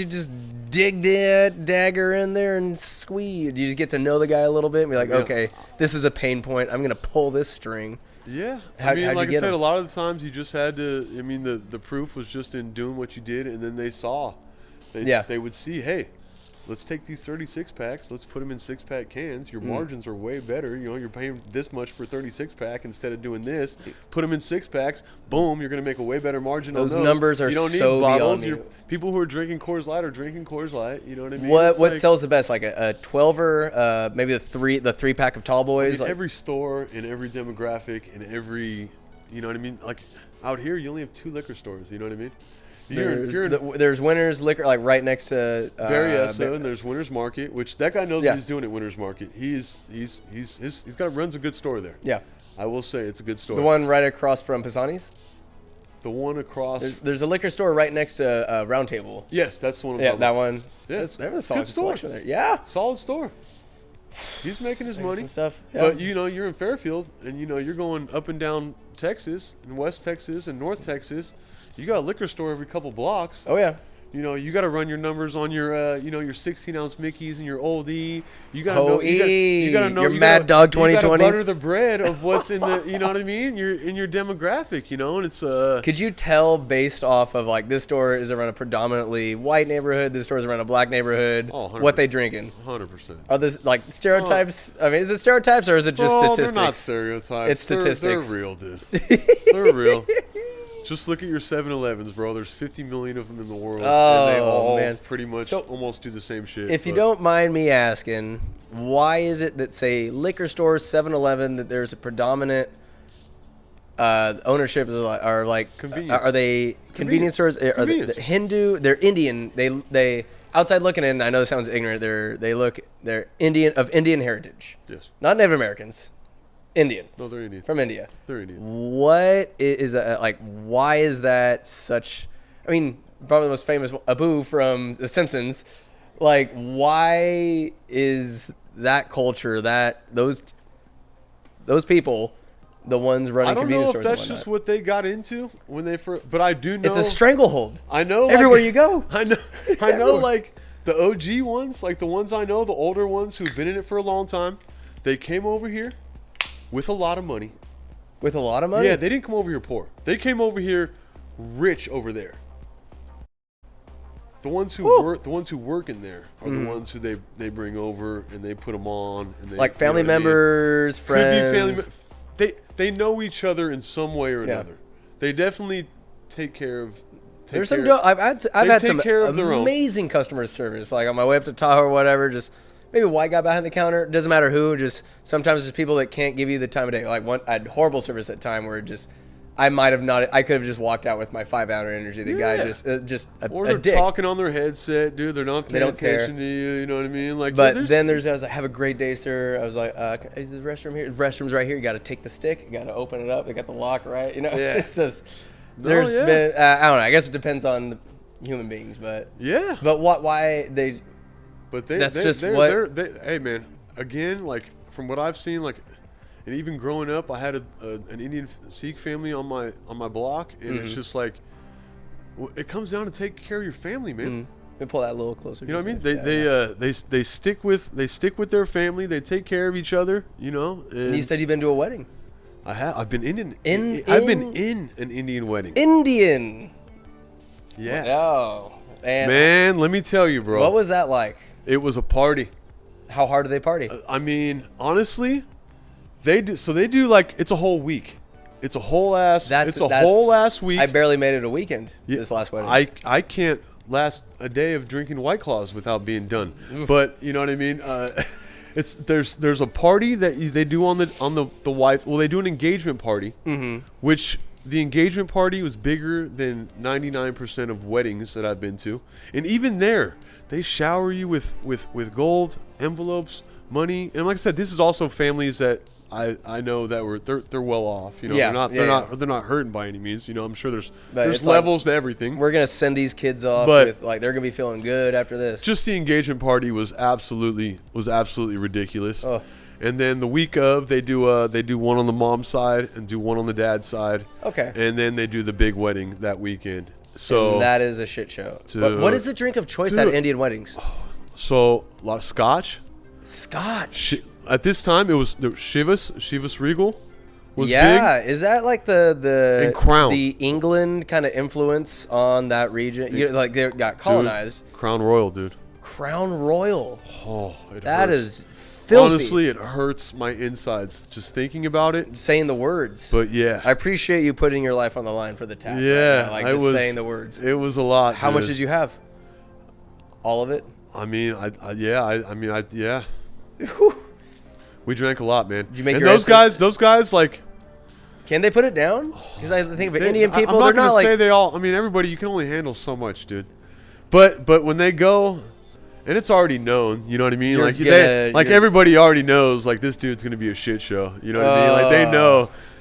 Speaker 1: just dig that dagger in there and squeeze? Did you just get to know the guy a little bit and be like, okay, this is a pain point. I'm gonna pull this string.
Speaker 2: Yeah, like I said, a lot of the times you just had to. I mean, the proof was just in doing what you did, and then they saw. They would see, hey, let's take these 36 packs. Let's put them in 6-pack cans. Your margins are way better. You're paying this much for 36 pack instead of doing this. Put them in 6-packs. Boom, you're going to make a way better margin on those.
Speaker 1: Those numbers are so beyond you.
Speaker 2: People who are drinking Coors Light are drinking Coors Light. You know what I mean?
Speaker 1: What sells the best? Like a 12er, maybe the 3-pack of Tall Boys.
Speaker 2: Every store, in every demographic, in every, you know what I mean? Like out here, you only have 2 liquor stores. You know what I mean?
Speaker 1: There's Winners Liquor, like right next to
Speaker 2: Berryessa, and there's Winners Market, which that guy knows what he's doing at Winners Market. He's runs a good store there.
Speaker 1: Yeah,
Speaker 2: I will say it's a good store.
Speaker 1: The one right across from Pisani's.
Speaker 2: The one across.
Speaker 1: There's a liquor store right next to Round Table.
Speaker 2: Yes, that's the one.
Speaker 1: That one.
Speaker 2: Yeah,
Speaker 1: there's a solid selection there. Yeah,
Speaker 2: solid store. He's making his money.
Speaker 1: Some stuff. Yeah.
Speaker 2: But you're in Fairfield, and you're going up and down Texas, and West Texas, and North Texas. You got a liquor store every couple blocks.
Speaker 1: Oh yeah.
Speaker 2: You got to run your numbers on your your 16-ounce Mickeys and your Old E. You got to know.
Speaker 1: You got to know your Mad Dog 2020. You got to
Speaker 2: butter the bread of what's in the. You know what I mean? You're in your demographic. And it's.
Speaker 1: Could you tell based off of like this store is around a predominantly white neighborhood, this store is around a black neighborhood?
Speaker 2: Oh,
Speaker 1: what they drinking?
Speaker 2: 100%.
Speaker 1: Are this like stereotypes? I mean, is it stereotypes or is it just statistics?
Speaker 2: They're not stereotypes.
Speaker 1: It's statistics.
Speaker 2: They're real, dude. They're real. Just look at your 7-Elevens, bro. There's 50 million of them in the world, and they all pretty much almost do the same shit.
Speaker 1: If you don't mind me asking, why is it that, say, liquor stores, 7-Eleven, that there's a predominant ownership are like
Speaker 2: convenience?
Speaker 1: Are they convenience stores? Are they Hindu? They're Indian. They outside looking in. I know this sounds ignorant. They're Indian of Indian heritage.
Speaker 2: Yes.
Speaker 1: Not Native Americans. Indian.
Speaker 2: No, they're Indian.
Speaker 1: From India.
Speaker 2: They're Indian.
Speaker 1: What is that, like? Why is that such? I mean, probably the most famous Abu from The Simpsons. Like, why is that culture, those people, the ones running convenience stores?
Speaker 2: I don't know if that's just what they got into when they first. But I do know
Speaker 1: it's a stranglehold.
Speaker 2: I know
Speaker 1: everywhere you go.
Speaker 2: I know, like the OG ones, like the ones I know, the older ones who've been in it for a long time. They came over here with a lot of money.
Speaker 1: With a lot of money?
Speaker 2: Yeah, they didn't come over here poor. They came over here rich over there. The ones who work in there are the ones who they bring over and they put them on and they
Speaker 1: like family members, friends.
Speaker 2: Could be family. They know each other in some way or another. They definitely take care of.
Speaker 1: There's some. I've had some amazing customer service. Like on my way up to Tahoe or whatever, just. Maybe a white guy behind the counter. Doesn't matter who. Just sometimes there's people that can't give you the time of day. Like I had horrible service at a time where I might have not. I could have just walked out with my 5-hour energy. The guy just
Speaker 2: or they're
Speaker 1: dick.
Speaker 2: Talking on their headset, dude. They're not paying attention to you. You know what I mean? Like,
Speaker 1: but then I was like, have a great day, sir. I was like, is the restroom here? The restroom's right here. You got to take the stick. You got to open it up. They got the lock right. It's just there's been. I don't know. I guess it depends on the human beings, but
Speaker 2: yeah.
Speaker 1: But why they.
Speaker 2: But hey man, again, like from what I've seen, like, and even growing up, I had an Indian Sikh family on my block, and it's just like, it comes down to taking care of your family, man.
Speaker 1: Let me pull that a little closer.
Speaker 2: You know what I mean? They stick with their family. They take care of each other. You know.
Speaker 1: And you said you've been to a wedding.
Speaker 2: I have. I've been I've been in an Indian wedding.
Speaker 1: Indian.
Speaker 2: Yeah.
Speaker 1: Oh. And
Speaker 2: man, let me tell you, bro.
Speaker 1: What was that like?
Speaker 2: It was a party.
Speaker 1: How hard do they party?
Speaker 2: I mean, honestly, they do like, it's a whole week. It's a whole ass week.
Speaker 1: I barely made it a weekend this last wedding.
Speaker 2: I can't last a day of drinking White Claws without being done. But you know what I mean? There's a party that they do on the wife. Well, they do an engagement party, which the engagement party was bigger than 99% of weddings that I've been to, and even there, they shower you with gold envelopes, money, and like I said, this is also families that I know that they're well off. You know, they're not hurting by any means. You know, I'm sure there's levels to everything.
Speaker 1: We're gonna send these kids off with like they're gonna be feeling good after this.
Speaker 2: Just the engagement party was absolutely ridiculous. Oh. And then the week of, they do one on the mom's side and do one on the dad's side. Okay. And then they do the big wedding that weekend. So
Speaker 1: and that is a shit show. What is the drink of choice at Indian weddings?
Speaker 2: So a lot of scotch.
Speaker 1: Scotch.
Speaker 2: At this time, it was Chivas Regal. Was big.
Speaker 1: Is that like the
Speaker 2: and Crown,
Speaker 1: the England kind of influence on that region? Like they got colonized.
Speaker 2: Dude, Crown Royal, dude.
Speaker 1: Crown Royal.
Speaker 2: Oh,
Speaker 1: that is filthy.
Speaker 2: Honestly, it hurts my insides just thinking about it.
Speaker 1: Saying the words.
Speaker 2: But yeah,
Speaker 1: I appreciate you putting your life on the line for the tap.
Speaker 2: Yeah,
Speaker 1: right now. Like saying the words.
Speaker 2: It was a lot.
Speaker 1: How much did you have? All of it.
Speaker 2: I mean, yeah. We drank a lot, man.
Speaker 1: Did you make
Speaker 2: and
Speaker 1: your
Speaker 2: those guys, like,
Speaker 1: can they put it down? Because I think of Indian people,
Speaker 2: I'm not
Speaker 1: they're not like.
Speaker 2: Say they all. I mean, everybody. You can only handle so much, dude. But when they go, and it's already known. You know what I mean? Everybody already knows. Like, this dude's gonna be a shit show. You know what I mean? Like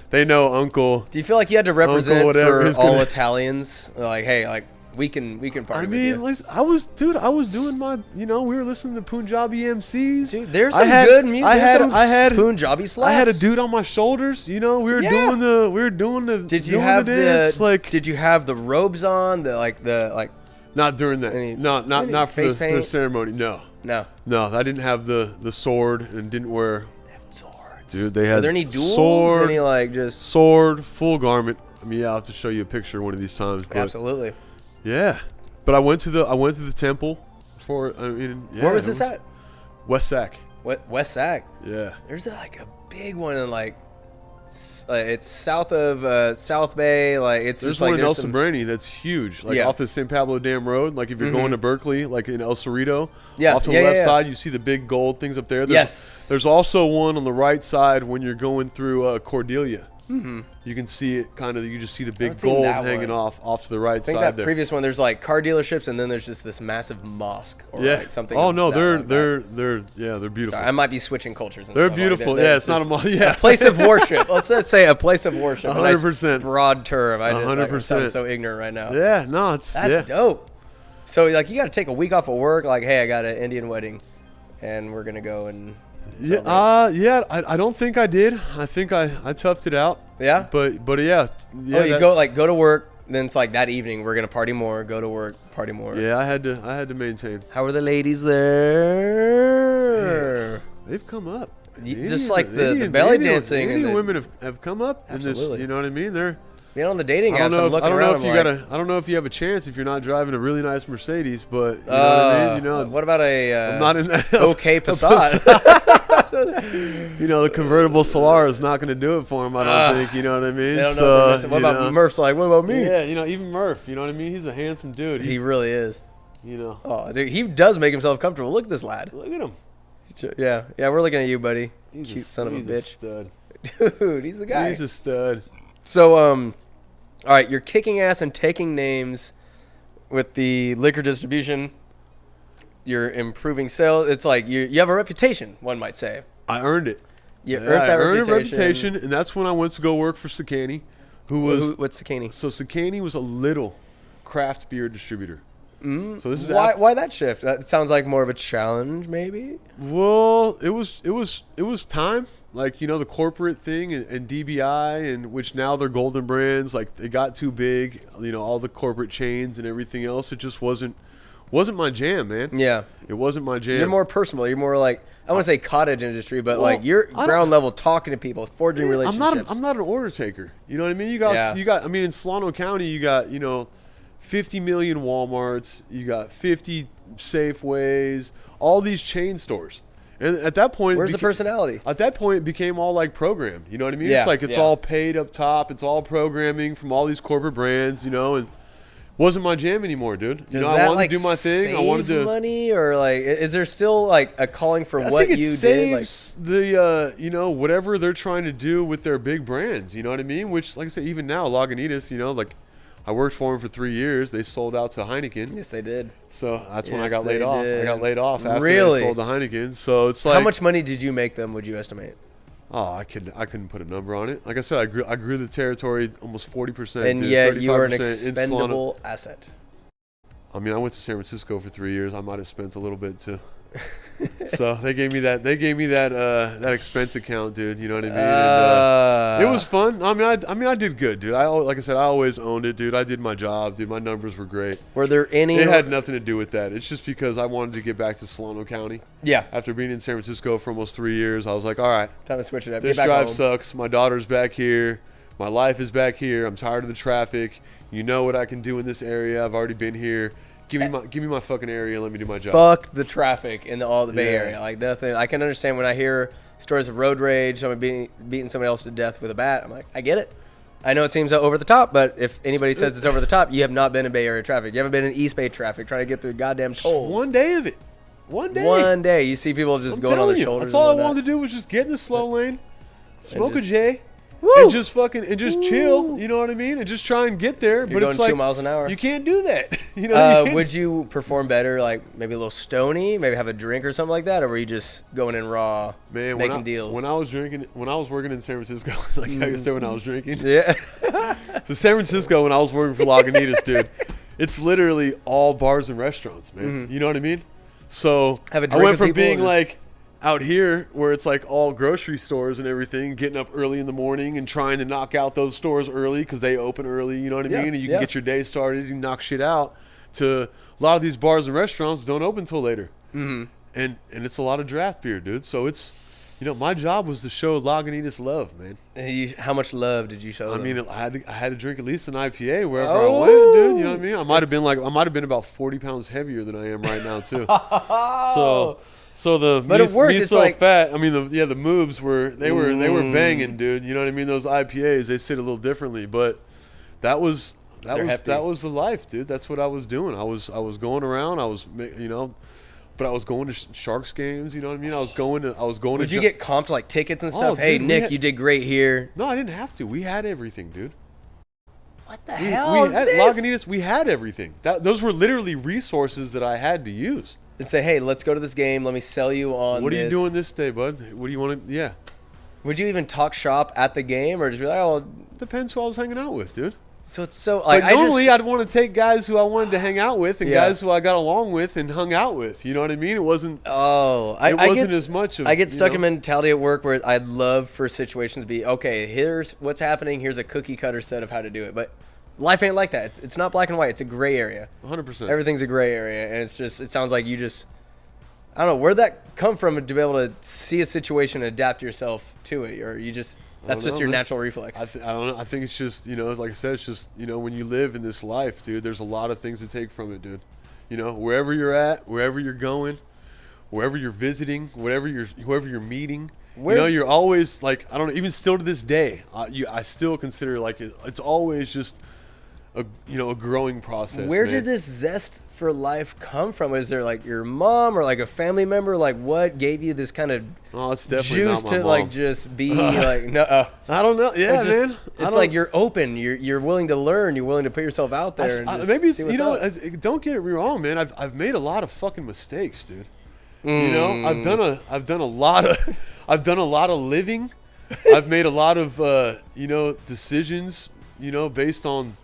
Speaker 2: they know Uncle.
Speaker 1: Do you feel like you had to represent for all Italians? Like, hey, like. We can party.
Speaker 2: I mean,
Speaker 1: with you.
Speaker 2: I was doing my, we were listening to Punjabi MCs.
Speaker 1: Dude, there's some good music. I had Punjabi slaps.
Speaker 2: I had a dude on my shoulders. We were doing the.
Speaker 1: Did you have the dance? Did you have the robes on?
Speaker 2: Not during that. Not for the ceremony. No. I didn't have the sword and didn't wear.
Speaker 1: They have swords.
Speaker 2: Dude, they had.
Speaker 1: Are there any duels?
Speaker 2: Sword.
Speaker 1: Any just
Speaker 2: sword, full garment. I mean, I'll have to show you a picture one of these times. But
Speaker 1: absolutely.
Speaker 2: Yeah, but I went to the temple for.
Speaker 1: Where was this at?
Speaker 2: West Sac.
Speaker 1: West Sac.
Speaker 2: Yeah.
Speaker 1: There's a big one in it's south of South Bay. Like it's
Speaker 2: there's
Speaker 1: just
Speaker 2: one
Speaker 1: like
Speaker 2: in El Sobrani that's huge. Like off the San Pablo Dam Road. Like if you're going to Berkeley, like in El Cerrito. Yeah. Off to the left side, you see the big gold things up there. There's also one on the right side when you're going through Cordelia. Mm-hmm. You can see it kind of. You just see the big gold hanging off to the right side.
Speaker 1: I think that previous one, there's like car dealerships, and then there's just this massive mosque or like something.
Speaker 2: Oh no, they're beautiful.
Speaker 1: Sorry, I might be switching cultures. And
Speaker 2: they're beautiful. Like it's not a mosque. Yeah,
Speaker 1: a place of worship. Let's say a place of worship.
Speaker 2: 100%.
Speaker 1: Nice broad term.
Speaker 2: 100%.
Speaker 1: Sound so ignorant right now.
Speaker 2: Yeah, no,
Speaker 1: that's dope. So like, you got to take a week off of work. Like, hey, I got an Indian wedding, and we're gonna go and.
Speaker 2: I don't think I did. I think I toughed it out.
Speaker 1: Yeah.
Speaker 2: But yeah.
Speaker 1: Oh, you go to work, then it's like that evening we're gonna party more. Go to work, party more.
Speaker 2: Yeah, I had to maintain.
Speaker 1: How are the ladies there?
Speaker 2: Yeah, they've come up.
Speaker 1: Just like the belly dancing.
Speaker 2: Indian women have come up. Absolutely. In this, you know what I mean? They're.
Speaker 1: On the dating apps, I'm looking around.
Speaker 2: I don't know if you have a chance if you're not driving a really nice Mercedes, but you know what I mean.
Speaker 1: What about I'm
Speaker 2: not in that
Speaker 1: okay Passat?
Speaker 2: The convertible Solar is not going to do it for him. I don't think. You know what I mean.
Speaker 1: They don't know what about Murph's like? What about me?
Speaker 2: Yeah, even Murph. You know what I mean. He's a handsome dude.
Speaker 1: He really is.
Speaker 2: Oh,
Speaker 1: dude, he does make himself comfortable. Look at this lad.
Speaker 2: Look at him.
Speaker 1: Yeah. We're looking at you, buddy. Cute son of a bitch.
Speaker 2: Stud.
Speaker 1: Dude, he's the guy.
Speaker 2: He's a stud.
Speaker 1: So all right, you're kicking ass and taking names with the liquor distribution. You're improving sales. It's like you have a reputation, one might say.
Speaker 2: I earned it.
Speaker 1: You earned that reputation.
Speaker 2: A reputation, and that's when I went to go work for Sakani,
Speaker 1: what's Sakani?
Speaker 2: So Sakani was a little craft beer distributor. So this is
Speaker 1: why that shift? That sounds like more of a challenge, maybe.
Speaker 2: Well, it was time. Like, the corporate thing and DBI, and which now they're golden brands. Like, they got too big. All the corporate chains and everything else. It just wasn't my jam, man.
Speaker 1: Yeah,
Speaker 2: it wasn't my jam.
Speaker 1: You're more personal. You're more like, I want to say cottage industry, but like you're ground level, talking to people, forging relationships.
Speaker 2: I'm not an order taker. You know what I mean? You got. I mean, in Solano County, you got 50 million Walmarts. You got 50 Safeways. All these chain stores. And at that point,
Speaker 1: where's the personality?
Speaker 2: At that point, it became all like programmed. You know what I mean?
Speaker 1: Yeah,
Speaker 2: It's like it's all paid up top. It's all programming from all these corporate brands. And wasn't my jam anymore, dude. I wanted to do my thing. I wanted to
Speaker 1: money, or like, is there still like a calling for what you did? Like
Speaker 2: the whatever they're trying to do with their big brands. You know what I mean? Which, like I said, even now, Lagunitas. Like I worked for them for 3 years. They sold out to Heineken.
Speaker 1: Yes, they did.
Speaker 2: So that's when I got laid off. I got laid off after
Speaker 1: they
Speaker 2: sold to Heineken. So it's like,
Speaker 1: how much money did you make them? Would you estimate?
Speaker 2: Oh, I couldn't put a number on it. Like I said, I grew the territory almost 40%.
Speaker 1: And yet you were an expendable asset.
Speaker 2: I mean, I went to San Francisco for 3 years. I might have spent a little bit too. So they gave me that that expense account, dude. You know what I mean? And, it was fun. I mean, I did good, dude. Like I said, I always owned it, dude. I did my job, dude. My numbers were great.
Speaker 1: Were there any?
Speaker 2: It had nothing to do with that. It's just because I wanted to get back to Solano County.
Speaker 1: Yeah.
Speaker 2: After being in San Francisco for almost 3 years, I was like, all right,
Speaker 1: time to switch it up.
Speaker 2: This drive sucks. My daughter's back here. My life is back here. I'm tired of the traffic. You know what I can do in this area. I've already been here. Give me my fucking area and let me do my job.
Speaker 1: Fuck the traffic in all the Bay Area. Like, nothing. I can understand when I hear stories of road rage, somebody beating somebody else to death with a bat. I'm like, I get it. I know it seems over the top, but if anybody says it's over the top, you have not been in Bay Area traffic. You haven't been in East Bay traffic trying to get through goddamn tolls.
Speaker 2: One day of it. One day.
Speaker 1: One day. You see people just going on their shoulders.
Speaker 2: That's all I wanted to do was just get in the slow lane, smoke a J.
Speaker 1: Woo!
Speaker 2: And just chill, you know what I mean? And just try and get there.
Speaker 1: You're
Speaker 2: but it's
Speaker 1: going
Speaker 2: like
Speaker 1: 2 miles an hour.
Speaker 2: You can't do that. You
Speaker 1: would you perform better, like maybe a little stony, maybe have a drink or something like that, or were you just going in raw, making deals?
Speaker 2: When I was working in San Francisco, like I said, when I was drinking.
Speaker 1: Yeah.
Speaker 2: So San Francisco, when I was working for Lagunitas, dude, it's literally all bars and restaurants, man.
Speaker 1: Mm-hmm.
Speaker 2: You know what I mean? So
Speaker 1: I
Speaker 2: went from being like out here where it's like all grocery stores and everything, getting up early in the morning and trying to knock out those stores early because they open early, you know what I mean? And you can get your day started and knock shit out, to a lot of these bars and restaurants don't open till later.
Speaker 1: Mm-hmm.
Speaker 2: And it's a lot of draft beer, dude. So it's, my job was to show Lagunitas love, man.
Speaker 1: How much love did you show them?
Speaker 2: I mean, I had to drink at least an IPA wherever I went, dude. You know what I mean? I might have been about 40 pounds heavier than I am right now, too. So
Speaker 1: but it works. It's
Speaker 2: so
Speaker 1: like
Speaker 2: fat. I mean, the moves were banging, dude. You know what I mean? Those IPAs, they sit a little differently, but that was the life, dude. That's what I was doing. I was going around. But I was going to Sharks games. You know what I mean? I was going to.
Speaker 1: Would you get comped like tickets and stuff? Hey, dude, Nick, you did great here.
Speaker 2: No, I didn't have to. We had everything, dude.
Speaker 1: What the hell is this?
Speaker 2: Lagunitas, we had everything. Those were literally resources that I had to use.
Speaker 1: And say, hey, let's go to this game. Let me sell you on
Speaker 2: What are you doing this day, bud? What do you want to... Yeah.
Speaker 1: Would you even talk shop at the game or just be like, oh...
Speaker 2: Depends who I was hanging out with, dude.
Speaker 1: So it's so... Like,
Speaker 2: but normally, I'd want to take guys who I wanted to hang out with and guys who I got along with and hung out with. You know what I mean? It wasn't... It wasn't as much of...
Speaker 1: I get stuck in mentality at work where I'd love for situations to be, okay, here's what's happening. Here's a cookie cutter set of how to do it. But... life ain't like that. It's not black and white. It's a gray area.
Speaker 2: 100%.
Speaker 1: Everything's a gray area. And it's just... it sounds like you just... I don't know, where'd that come from to be able to see a situation and adapt yourself to it? Or you just, that's just your natural reflex?
Speaker 2: I don't know. I think it's just, like I said, it's just, when you live in this life, dude, there's a lot of things to take from it, dude. Wherever you're at, wherever you're going, wherever you're visiting, whoever you're meeting, you're always like, I don't know, even still to this day, I still consider like it's always just a growing process.
Speaker 1: Where did this zest for life come from? Is there like your mom or like a family member? Like what gave you this kind of
Speaker 2: it's definitely
Speaker 1: juice
Speaker 2: not my
Speaker 1: to
Speaker 2: mom.
Speaker 1: Like just be like no?
Speaker 2: I don't know. Yeah, man.
Speaker 1: It's like you're open. You're willing to learn. You're willing to put yourself out there.
Speaker 2: Maybe it's, don't get it wrong, man. I've made a lot of fucking mistakes, dude. I've done a lot of living. I've made a lot of decisions. Based on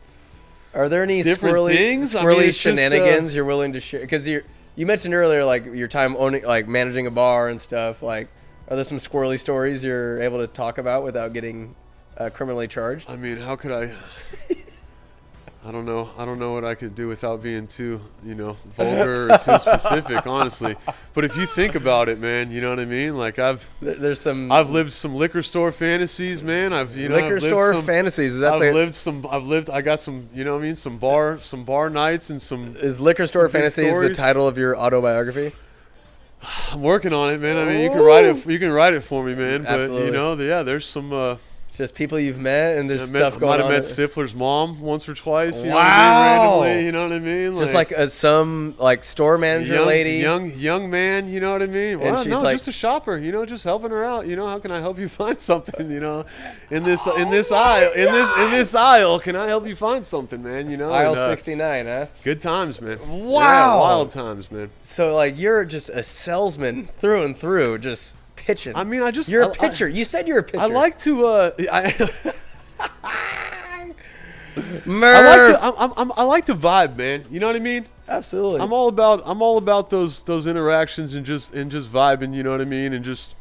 Speaker 1: Are there any
Speaker 2: different
Speaker 1: squirrely
Speaker 2: things.
Speaker 1: squirrely
Speaker 2: it's just,
Speaker 1: shenanigans you're willing to share? Because you mentioned earlier like your time owning like managing a bar and stuff. Like, are there some squirrely stories you're able to talk about without getting criminally charged?
Speaker 2: I mean, how could I? I don't know. I don't know what I could do without being too, vulgar or too specific, honestly. But if you think about it, man, you know what I mean? Like I've lived some liquor store fantasies, man.
Speaker 1: Liquor store fantasies. Is that
Speaker 2: I got some, you know what I mean? Some bar nights and some.
Speaker 1: Is liquor store fantasies the title of your autobiography?
Speaker 2: I'm working on it, man. I mean, you can write it. You can write it for me, man.
Speaker 1: Absolutely.
Speaker 2: But there's some.
Speaker 1: Just people you've met, and there's stuff going on.
Speaker 2: Might have met Stifler's mom once or twice. You
Speaker 1: wow.
Speaker 2: know what I mean? Randomly, you know what I mean?
Speaker 1: Just like some store manager lady,
Speaker 2: young man. You know what I mean? Well,
Speaker 1: she's
Speaker 2: just a shopper. Just helping her out. How can I help you find something? In this aisle, can I help you find something, man?
Speaker 1: Aisle 69, huh?
Speaker 2: Good times, man.
Speaker 1: Wow,
Speaker 2: yeah, wild times, man.
Speaker 1: So like you're just a salesman through and through, just. Pitching.
Speaker 2: I mean,
Speaker 1: you're a pitcher. You said you're a pitcher.
Speaker 2: I like to.
Speaker 1: Murph.
Speaker 2: I like to vibe, man. You know what I mean?
Speaker 1: Absolutely.
Speaker 2: I'm all about those interactions and just vibing. You know what I mean? And just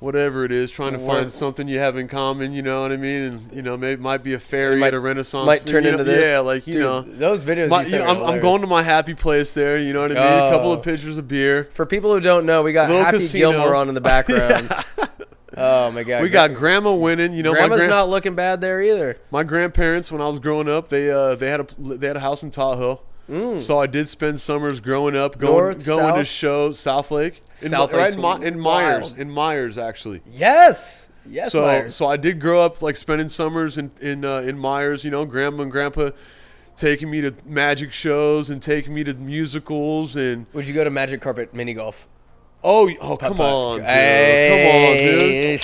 Speaker 2: whatever it is, trying to find something you have in common. You know what I mean? And maybe it might be a fairy at a Renaissance.
Speaker 1: Might turn into this.
Speaker 2: Yeah, like
Speaker 1: those videos.
Speaker 2: I'm going to my happy place there. You know what I mean? A couple of pitchers of beer.
Speaker 1: For people who don't know, we got Happy
Speaker 2: casino.
Speaker 1: Gilmore on in the background. Oh my God!
Speaker 2: We got Grandma winning.
Speaker 1: Grandma's not looking bad there either.
Speaker 2: My grandparents, when I was growing up, they had a house in Tahoe. So I did spend summers growing up going to shows South Lake, in Myers actually.
Speaker 1: Yes,
Speaker 2: so
Speaker 1: Myers.
Speaker 2: So I did grow up like spending summers in Myers. Grandma and Grandpa taking me to magic shows and taking me to musicals. And
Speaker 1: would you go to Magic Carpet Mini Golf?
Speaker 2: Oh, come on, dude.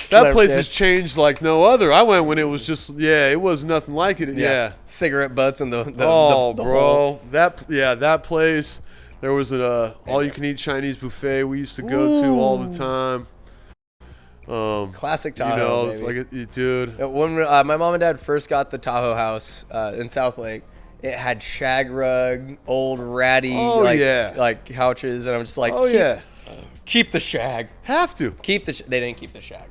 Speaker 2: That place has changed like no other. I went when it was just, it was nothing like it. Yeah.
Speaker 1: Cigarette butts and the
Speaker 2: bro.
Speaker 1: hole.
Speaker 2: That place. There was an all-you-can-eat Chinese buffet we used to go to all the time.
Speaker 1: Classic Tahoe, baby.
Speaker 2: Dude.
Speaker 1: When my mom and dad first got the Tahoe house in South Lake, it had shag rug, old ratty like couches, and I'm just like, keep the shag.
Speaker 2: Have to.
Speaker 1: They didn't keep the shag.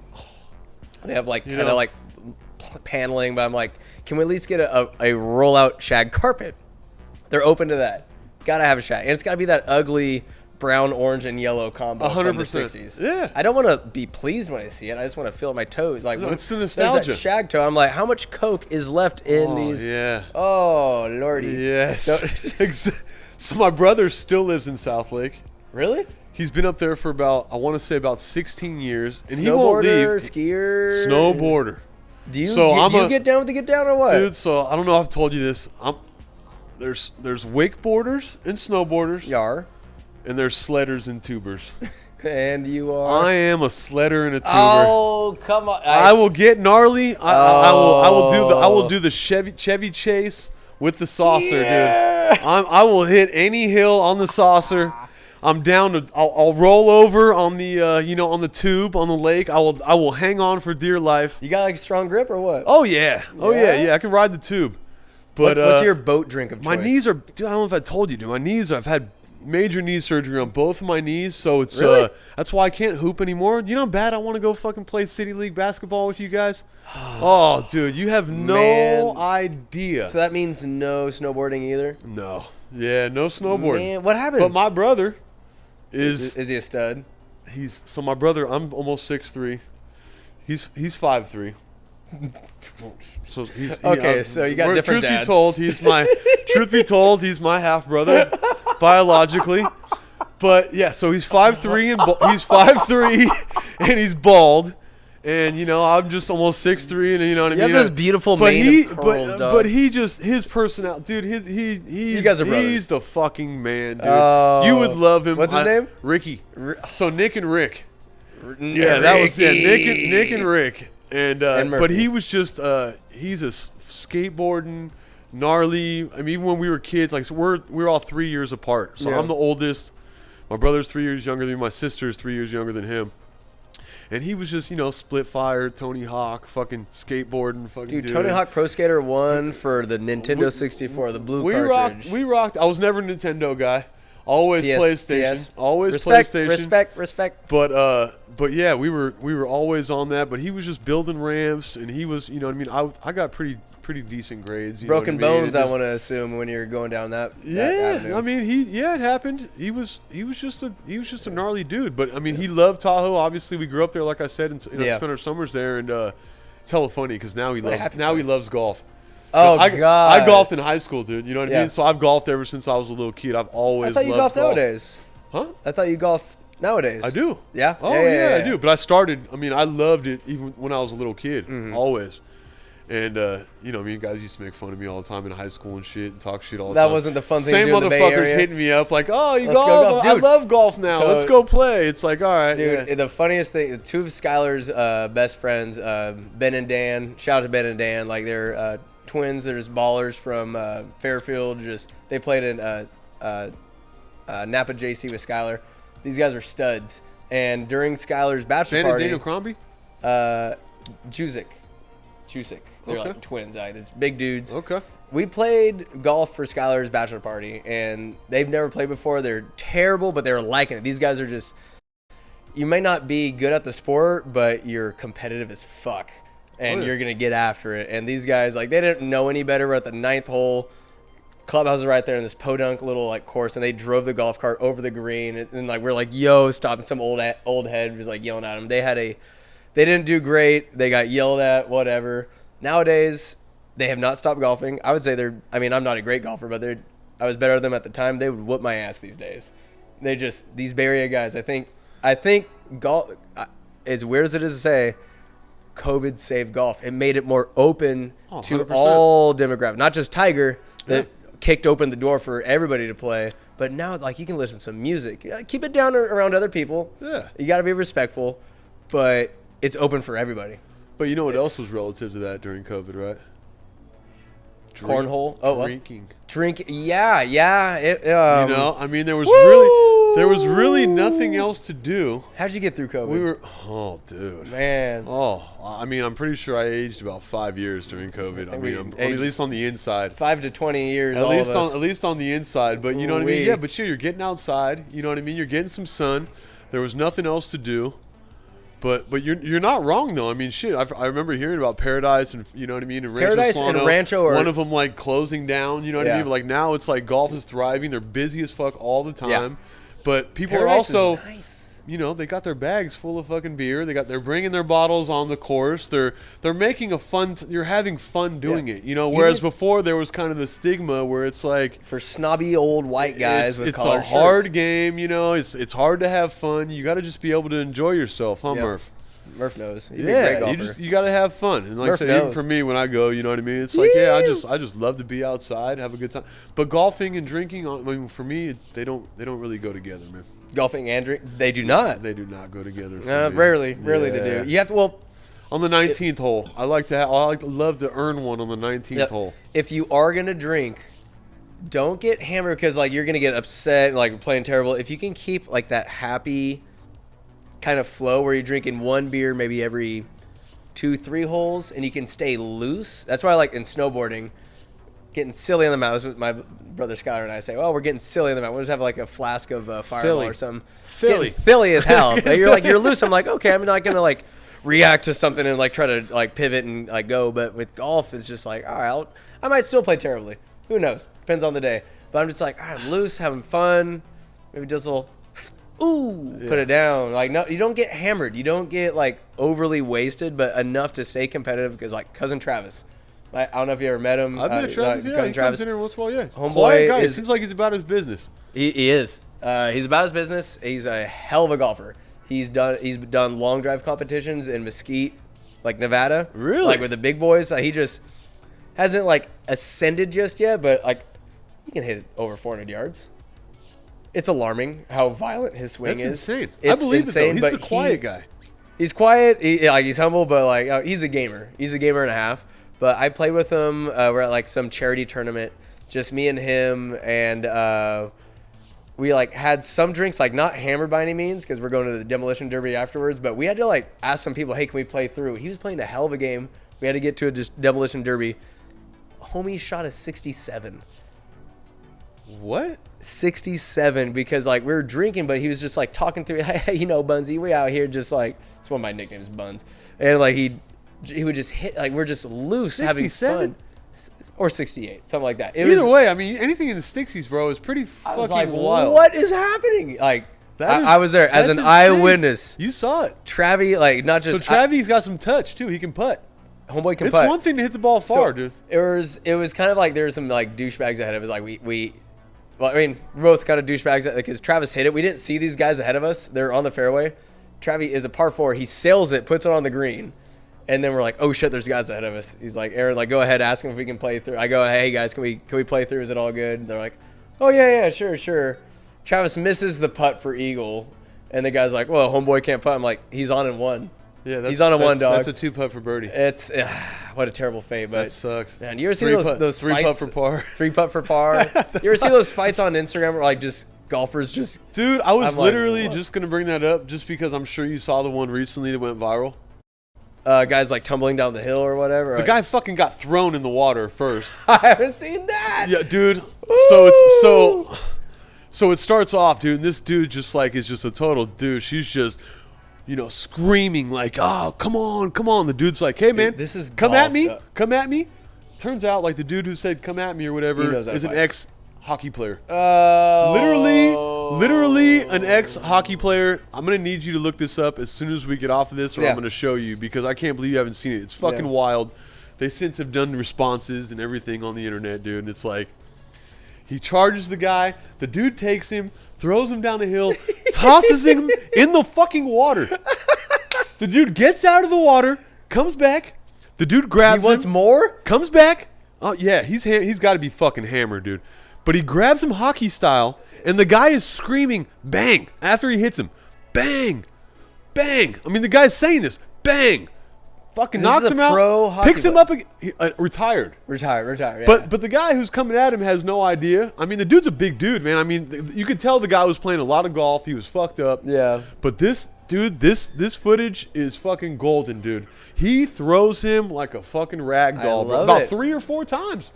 Speaker 1: They have like kind of like paneling, but I'm like, can we at least get a rollout shag carpet? They're open to that. Gotta have a shag. And it's gotta be that ugly brown, orange, and yellow combo 100%. From the 60s.
Speaker 2: Yeah.
Speaker 1: I don't want to be pleased when I see it. I just want to feel my toes. Like,
Speaker 2: it's the nostalgia.
Speaker 1: There's that shag toe. I'm like, how much Coke is left in these?
Speaker 2: Yeah.
Speaker 1: Oh, Lordy.
Speaker 2: Yes. So my brother still lives in South Lake.
Speaker 1: Really?
Speaker 2: He's been up there for about 16 years, and he
Speaker 1: Snowboarder,
Speaker 2: won't leave.
Speaker 1: Skier,
Speaker 2: Snowboarder.
Speaker 1: Do you get down with the get down or what?
Speaker 2: Dude, so I don't know if I've told you this. There's wakeboarders and snowboarders.
Speaker 1: Yar.
Speaker 2: And there's sledders and tubers.
Speaker 1: And you are.
Speaker 2: I am a sledder and a tuber.
Speaker 1: Oh, come on!
Speaker 2: I will get gnarly. I will do the Chevy chase with the saucer, dude. I will hit any hill on the saucer. I'm down to. I'll roll over on the on the tube on the lake. I will hang on for dear life.
Speaker 1: You got like strong grip or what?
Speaker 2: Oh yeah. Yeah. I can ride the tube. But
Speaker 1: what's your boat drink of choice?
Speaker 2: My knees are. Dude, I don't know if I told you, dude. My knees. I've had major knee surgery on both of my knees, so it's
Speaker 1: really?
Speaker 2: That's why I can't hoop anymore. You know how bad I want to go fucking play City League basketball with you guys. Oh, dude, you have no idea.
Speaker 1: So that means no snowboarding either?
Speaker 2: No. Yeah, no snowboarding.
Speaker 1: Man, what happened?
Speaker 2: But my brother is
Speaker 1: he a stud?
Speaker 2: My brother, I'm almost 6'3". He's 5'3". So
Speaker 1: so you got different dads.
Speaker 2: Truth be told, he's my half brother biologically. But yeah, so he's 5'3" and he's bald. And I'm just almost 6'3", and you know what I mean.
Speaker 1: You have this beautiful mane of curls, dog.
Speaker 2: But his personality, dude. You
Speaker 1: guys are brothers.
Speaker 2: He's the fucking man, dude.
Speaker 1: Oh.
Speaker 2: You would love him.
Speaker 1: What's his name?
Speaker 2: Ricky. So Nick and Rick. Yeah, that was Nick and Rick. And but he was just he's a skateboarding gnarly. I mean, even when we were kids, like, so we're all 3 years apart. So I'm the oldest. My brother's 3 years younger than me. My sister's 3 years younger than him. And he was just, split fire, Tony Hawk, fucking skateboarding, fucking
Speaker 1: Dude, Tony Hawk Pro Skater 1 for the Nintendo 64, the blue cartridge.
Speaker 2: We rocked. I was never a Nintendo guy. Always PlayStation.
Speaker 1: PS.
Speaker 2: Always
Speaker 1: Respect,
Speaker 2: PlayStation.
Speaker 1: respect.
Speaker 2: But yeah, we were always on that. But he was just building ramps, and he was, I got pretty decent grades.
Speaker 1: Broken bones, I want to assume, when you're going down that.
Speaker 2: Yeah,
Speaker 1: that
Speaker 2: I mean, it happened. He was just a gnarly dude. But I mean, he loved Tahoe. Obviously, we grew up there, like I said, and spent our summers there. And it's hella funny because now he loves golf.
Speaker 1: Oh, God.
Speaker 2: I golfed in high school, dude. You know what I
Speaker 1: Yeah.
Speaker 2: mean? So I've golfed ever since I was a little kid. I've always
Speaker 1: I thought you
Speaker 2: loved
Speaker 1: golf nowadays.
Speaker 2: Huh?
Speaker 1: I thought you golf nowadays.
Speaker 2: I do.
Speaker 1: Yeah?
Speaker 2: Oh, yeah, I do. But I loved it even when I was a little kid. Always. And, guys used to make fun of me all the time in high school and shit and talk shit all the time.
Speaker 1: That wasn't the fun thing
Speaker 2: Same
Speaker 1: to do in the Bay
Speaker 2: motherfuckers
Speaker 1: Area.
Speaker 2: hitting me up like, oh, you
Speaker 1: Let's go
Speaker 2: golf?
Speaker 1: golf.
Speaker 2: I
Speaker 1: Dude.
Speaker 2: love golf now.
Speaker 1: So-
Speaker 2: Let's go play. It's like, all right.
Speaker 1: Dude,
Speaker 2: yeah.
Speaker 1: the funniest thing, two of Skylar's best friends, Ben and Dan, shout out to Ben and Dan, like they're twins, they're just ballers from Fairfield. They played in Napa JC with Skylar. These guys are studs. And during Skylar's bachelor
Speaker 2: Ben and
Speaker 1: party,
Speaker 2: Daniel Crombie?
Speaker 1: Jusic. They're
Speaker 2: Okay.
Speaker 1: like twins. They're big dudes.
Speaker 2: Okay.
Speaker 1: We played golf for Skylar's bachelor party, and they've never played before. They're terrible, but they're liking it. These guys are just, you may not be good at the sport, but you're competitive as fuck, and you're going to get after it. And these guys, like, they didn't know any better. We're at the 9th hole. Clubhouse is right there in this podunk little, like, course, and they drove the golf cart over the green. And like, we're like, yo, stop. And some old head was, like, yelling at them. They didn't do great. They got yelled at, whatever. Nowadays, they have not stopped golfing. I would say I'm not a great golfer, but I was better than them at the time. They would whoop my ass these days. These Bay Area guys, I think golf, as weird as it is to say, COVID saved golf. It made it more open to
Speaker 2: 100%.
Speaker 1: all demographics, not just Tiger, that kicked open the door for everybody to play. But now, like, you can listen to some music. Keep it down around other people.
Speaker 2: Yeah.
Speaker 1: You got to be respectful, but it's open for everybody.
Speaker 2: But you know what else was relative to that during COVID, right?
Speaker 1: Cornhole.
Speaker 2: Drinking.
Speaker 1: Drink. Yeah.
Speaker 2: I mean, there was really nothing else to do.
Speaker 1: How'd you get through COVID?
Speaker 2: Dude.
Speaker 1: Man.
Speaker 2: I mean, I'm pretty sure I aged about 5 years during COVID. I mean, I'm at least on the inside.
Speaker 1: 5 to 20 years.
Speaker 2: At
Speaker 1: all
Speaker 2: least on the inside. But you know what I mean? Yeah, but you're getting outside. You know what I mean? You're getting some sun. There was nothing else to do. But you're not wrong though. I mean, shit. I remember hearing about Paradise and you know what I mean. And
Speaker 1: Paradise and Rancho are
Speaker 2: one of them like closing down. You know what I mean? But like now it's like golf is thriving. They're busy as fuck all the time.
Speaker 1: Yeah.
Speaker 2: But people
Speaker 1: Paradise
Speaker 2: are also,
Speaker 1: is nice.
Speaker 2: they got their bags full of fucking beer. They're bringing their bottles on the course. They're making a fun. You're having fun doing it. Whereas before there was kind of the stigma where it's like
Speaker 1: For snobby old white guys with
Speaker 2: it's
Speaker 1: collared
Speaker 2: a hard
Speaker 1: shirts.
Speaker 2: game. It's hard to have fun. You got to just be able to enjoy yourself, huh,
Speaker 1: Yep.
Speaker 2: Murph?
Speaker 1: Murph knows. He's a great golfer.
Speaker 2: you got to have fun. And like
Speaker 1: Murph
Speaker 2: I said, even
Speaker 1: knows.
Speaker 2: for me when I go, you know what I mean? It's like, I just love to be outside, have a good time. But golfing and drinking, I mean, for me, they don't really go together, man.
Speaker 1: Golfing and drink. They do not.
Speaker 2: They do not go together. For me.
Speaker 1: Rarely they do. You have to.
Speaker 2: On the 19th hole, I love to earn one on the 19th hole.
Speaker 1: If you are gonna drink, don't get hammered because like you're gonna get upset, like playing terrible. If you can keep like that happy kind of flow where you're drinking one beer maybe every 2-3 holes and you can stay loose. That's why I like in snowboarding, getting silly on the mountain. With my brother Skylar and I say, well, we're getting silly on the mountain. We'll just have like a flask of Fireball or something.
Speaker 2: Philly.
Speaker 1: Getting Philly as hell. But you're loose. I'm like, okay, I'm not gonna like react to something and like try to like pivot and like go. But with golf, it's just like, all right, I might still play terribly. Who knows? Depends on the day. But I'm just like, all right, I'm loose, having fun. Maybe just a little, put it down. Like, no, you don't get hammered. You don't get like overly wasted, but enough to stay competitive. Because like cousin Travis, I don't know if you ever met him.
Speaker 2: I've met Travis.
Speaker 1: cousin
Speaker 2: He comes in here once in a while. Yeah,
Speaker 1: Homeboy
Speaker 2: quiet guy. It
Speaker 1: is-
Speaker 2: seems like he's about his business.
Speaker 1: He is. He's about his business. He's a hell of a golfer. He's done long drive competitions in Mesquite, like Nevada.
Speaker 2: Really?
Speaker 1: Like with the big boys. He just hasn't like ascended just yet, but like he can hit it over 400 yards. It's alarming how violent his swing
Speaker 2: That's
Speaker 1: is.
Speaker 2: insane.
Speaker 1: It's
Speaker 2: I believe
Speaker 1: insane,
Speaker 2: it though. He's the quiet guy.
Speaker 1: He's quiet. He's humble, but like he's a gamer. He's a gamer and a half. But I played with him. We're at like some charity tournament, just me and him, and we like had some drinks, like not hammered by any means, because we're going to the demolition derby afterwards. But we had to like ask some people, hey, can we play through? He was playing a hell of a game. We had to get to a demolition derby. Homie shot a 67.
Speaker 2: What?
Speaker 1: 67, because like we were drinking, but he was just like talking through, hey, you know, Bunsy, we out here just like, it's one of my nicknames, Buns. And like he would just hit, like we're just loose
Speaker 2: 67?
Speaker 1: having fun. Or 68, something like that.
Speaker 2: Either way, I mean, anything in the 60s, bro, is pretty fucking
Speaker 1: I was like,
Speaker 2: wild.
Speaker 1: what is happening? Like,
Speaker 2: That is-
Speaker 1: I was there as
Speaker 2: that's
Speaker 1: an
Speaker 2: insane.
Speaker 1: eyewitness.
Speaker 2: You saw it.
Speaker 1: Travie, like, not just...
Speaker 2: So Travis got some touch, too. He can putt.
Speaker 1: Homeboy can
Speaker 2: It's
Speaker 1: putt.
Speaker 2: one thing to hit the ball far, dude.
Speaker 1: It was kind of like there were some, like, douchebags ahead of us. Like, well, I mean, we're both kind of douchebags because Travis hit it. We didn't see these guys ahead of us. They're on the fairway. Travis is a par 4. He sails it, puts it on the green. And then we're like, oh shit, there's guys ahead of us. He's like, Aaron, like, go ahead, ask him if we can play through. I go, hey guys, can we play through? Is it all good? They're like, oh yeah, sure. Travis misses the putt for eagle, and the guy's like, well, homeboy can't putt. I'm like, he's on in one.
Speaker 2: Yeah,
Speaker 1: he's on a one, dog.
Speaker 2: That's a 2-putt for birdie.
Speaker 1: It's what a terrible fate. But
Speaker 2: That sucks.
Speaker 1: man, you ever see those
Speaker 2: three
Speaker 1: fights?
Speaker 2: putt for par.
Speaker 1: 3-putt for par. You ever see those fights on Instagram where like just golfers just?
Speaker 2: Dude, I was
Speaker 1: I'm like,
Speaker 2: literally
Speaker 1: what?
Speaker 2: just gonna bring that up just because I'm sure you saw the one recently that went viral.
Speaker 1: Guys like tumbling down the hill or whatever.
Speaker 2: The guy fucking got thrown in the water first.
Speaker 1: I haven't seen that.
Speaker 2: Yeah, dude. So it starts off, dude. And this dude just like is just a total douche. She's just, screaming like, "Oh, come on!" The dude's like, "Hey, man,
Speaker 1: this is
Speaker 2: come
Speaker 1: golf,
Speaker 2: at me." Turns out, like the dude who said "come at me" or whatever
Speaker 1: He knows how to
Speaker 2: is an
Speaker 1: fight.
Speaker 2: ex-hockey player.
Speaker 1: Oh,
Speaker 2: Literally an ex-hockey player. I'm gonna need you to look this up as soon as we get off of this, or
Speaker 1: Yeah.
Speaker 2: I'm gonna show you because I can't believe you haven't seen it. It's fucking
Speaker 1: Yeah.
Speaker 2: wild. They since have done responses and everything on the internet, dude. And it's like he charges the guy. The dude takes him, throws him down the hill, tosses him in the fucking water. The dude gets out of the water, comes back. The dude grabs
Speaker 1: He wants
Speaker 2: him,
Speaker 1: more?
Speaker 2: comes back. Oh yeah, he's got to be fucking hammered, dude. But he grabs him hockey style, and the guy is screaming, bang, after he hits him. Bang, bang. I mean, the guy's saying this. Bang. Fucking
Speaker 1: This
Speaker 2: knocks
Speaker 1: is a
Speaker 2: him out,
Speaker 1: pro hockey
Speaker 2: picks him
Speaker 1: player.
Speaker 2: up, retired.
Speaker 1: Retire. Yeah.
Speaker 2: But the guy who's coming at him has no idea. I mean, the dude's a big dude, man. I mean, you could tell the guy was playing a lot of golf. He was fucked up.
Speaker 1: Yeah.
Speaker 2: But this dude, this footage is fucking golden, dude. He throws him like a fucking rag doll, bro.
Speaker 1: love
Speaker 2: About
Speaker 1: it.
Speaker 2: 3 or 4 times.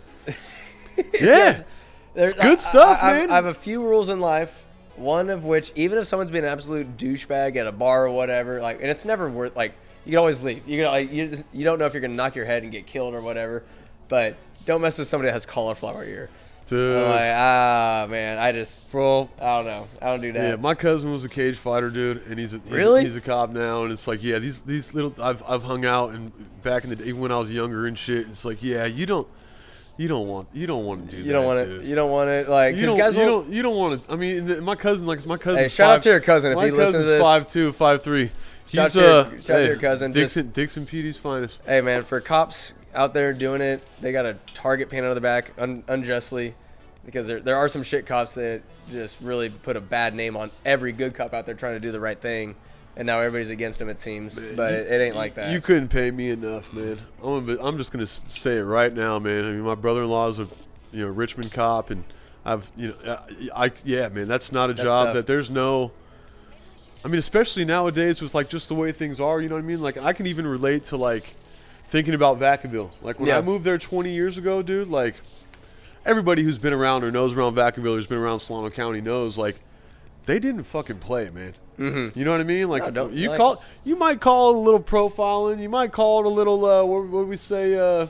Speaker 2: Yeah. It's
Speaker 1: There's-
Speaker 2: good stuff,
Speaker 1: I
Speaker 2: man.
Speaker 1: have a few rules in life. One of which, even if someone's been an absolute douchebag at a bar or whatever, like, and it's never worth, like, you can always leave. You can, like, you don't know if you're gonna knock your head and get killed or whatever, but don't mess with somebody that has cauliflower ear.
Speaker 2: Dude.
Speaker 1: I'm like, man, I don't know, I don't do that.
Speaker 2: Yeah, my cousin was a cage fighter, dude, and he's
Speaker 1: Really?
Speaker 2: a cop now, and it's like, yeah, these little I've hung out and back in the day even when I was younger and shit. It's like, yeah, you don't want to do that.
Speaker 1: You don't want it.
Speaker 2: dude.
Speaker 1: You don't want it. Like,
Speaker 2: You
Speaker 1: 'cause
Speaker 2: don't,
Speaker 1: guys
Speaker 2: you
Speaker 1: won't.
Speaker 2: don't. You don't want to. I mean, my cousin,
Speaker 1: Hey, shout out to your cousin if
Speaker 2: my
Speaker 1: he listens to
Speaker 2: cousin's
Speaker 1: this.
Speaker 2: 5'2", 5'3".
Speaker 1: Shout
Speaker 2: He's
Speaker 1: out to your cousin.
Speaker 2: Dixon Petey's finest.
Speaker 1: Hey man, for cops out there doing it, they got a target paint on the back unjustly, because there are some shit cops that just really put a bad name on every good cop out there trying to do the right thing, and now everybody's against him, it seems. But it ain't like that.
Speaker 2: You couldn't pay me enough, man. I'm just gonna say it right now, man. I mean, my brother-in-law is a Richmond cop, and man, that's not a job
Speaker 1: tough.
Speaker 2: that there's no. I mean, especially nowadays with like just the way things are, you know what I mean? Like I can even relate to like thinking about Vacaville. Like when I moved there 20 years ago, dude, like everybody who's been around or knows around Vacaville, who's been around Solano County knows like they didn't fucking play, man.
Speaker 1: Mm-hmm.
Speaker 2: You know what I mean? Like
Speaker 1: No,
Speaker 2: you might call it a little profiling, you might call it a little what do we say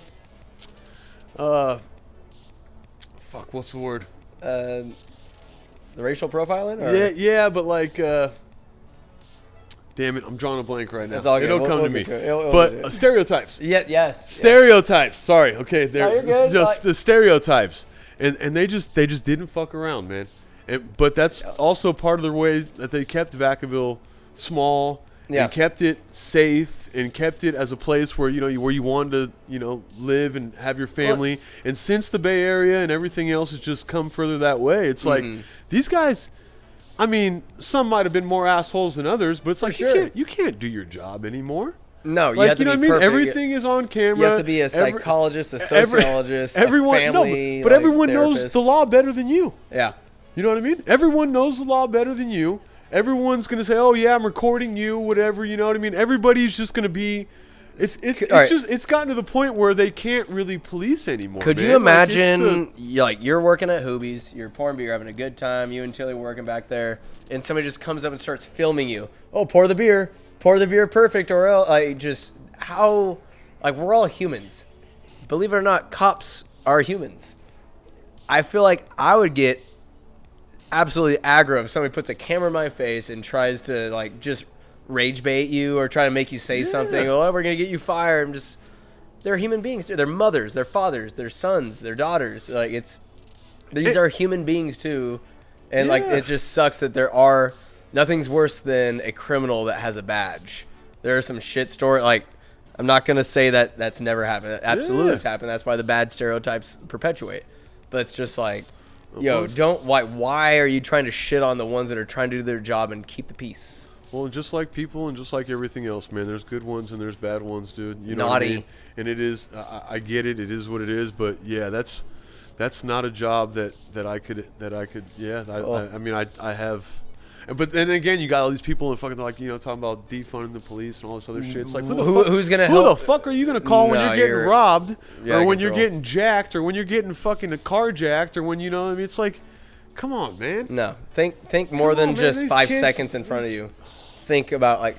Speaker 2: fuck, what's the word?
Speaker 1: The racial profiling? Or?
Speaker 2: Yeah, but like damn it, I'm drawing a blank right now.
Speaker 1: It's all good.
Speaker 2: It'll come
Speaker 1: We'll
Speaker 2: to me.
Speaker 1: get to it. It'll
Speaker 2: But
Speaker 1: get to it.
Speaker 2: stereotypes.
Speaker 1: Yes.
Speaker 2: Stereotypes. Sorry. Okay, there's
Speaker 1: you're good.
Speaker 2: just
Speaker 1: Like-
Speaker 2: the stereotypes, and they just didn't fuck around, man. But that's also part of the way that they kept Vacaville small and kept it safe and kept it as a place where where you wanted to live and have your family. And since the Bay Area and everything else has just come further that way, it's like these guys. I mean, some might have been more assholes than others, but it's like you can't do your job anymore.
Speaker 1: No, you
Speaker 2: Like
Speaker 1: have to
Speaker 2: you know
Speaker 1: be
Speaker 2: what I mean?
Speaker 1: perfect.
Speaker 2: Everything is on camera.
Speaker 1: You have to be a psychologist, a sociologist,
Speaker 2: everyone,
Speaker 1: a family,
Speaker 2: but everyone knows
Speaker 1: therapist.
Speaker 2: the law better than you.
Speaker 1: Yeah.
Speaker 2: You know what I mean? Everyone knows the law better than you. Everyone's going to say, oh, yeah, I'm recording you, whatever. You know what I mean? Everybody's just going to be... It's gotten to the point where they can't really police anymore.
Speaker 1: Could you imagine, you're working at Hoobies, you're pouring beer, having a good time, you and Tilly working back there, and somebody just comes up and starts filming you. Oh, pour the beer, perfect, or else, we're all humans. Believe it or not, cops are humans. I feel like I would get absolutely aggro if somebody puts a camera in my face and tries to, just rage bait you or try to make you say something. Oh, we're gonna get you fired. They're human beings too. They're mothers, their fathers, their sons, their daughters. These are human beings too, and it just sucks that nothing's worse than a criminal that has a badge. There are some shit story. I'm not gonna say that that's never happened. It absolutely has happened. That's why the bad stereotypes perpetuate. But it's just why are you trying to shit on the ones that are trying to do their job and keep the peace?
Speaker 2: Well, just like people and just like everything else, man, there's good ones and there's bad ones, dude. You know
Speaker 1: Naughty.
Speaker 2: What I mean? And it is, I get it. It is what it is. But, yeah, that's not a job that I could, I have. But then again, you got all these people and fucking talking about defunding the police and all this other shit. It's like,
Speaker 1: who's going to help?
Speaker 2: Who the fuck are you going to call when you're getting robbed or when you're getting jacked or when you're getting fucking carjacked or when, it's like, come on, man.
Speaker 1: No, think more than just 5 seconds in front of you. Think about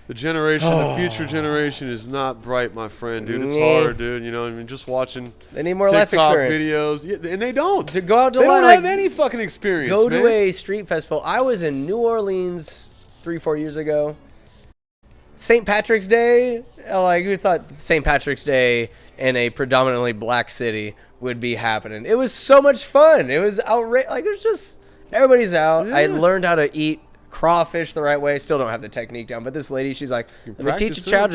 Speaker 2: the generation, the future generation is not bright, my friend, dude. It's hard, dude. Just watching
Speaker 1: they need more
Speaker 2: TikTok
Speaker 1: life experience.
Speaker 2: videos, and they don't.
Speaker 1: To go out to
Speaker 2: they don't have any fucking experience.
Speaker 1: Go to a street festival. I was in New Orleans 3-4 years ago. St. Patrick's Day. Who thought St. Patrick's Day in a predominantly black city would be happening? It was so much fun. It was outrageous. It was just everybody's out. Yeah. I learned how to eat crawfish the right way. Still don't have the technique down, but this lady, she's like, let me teach a child.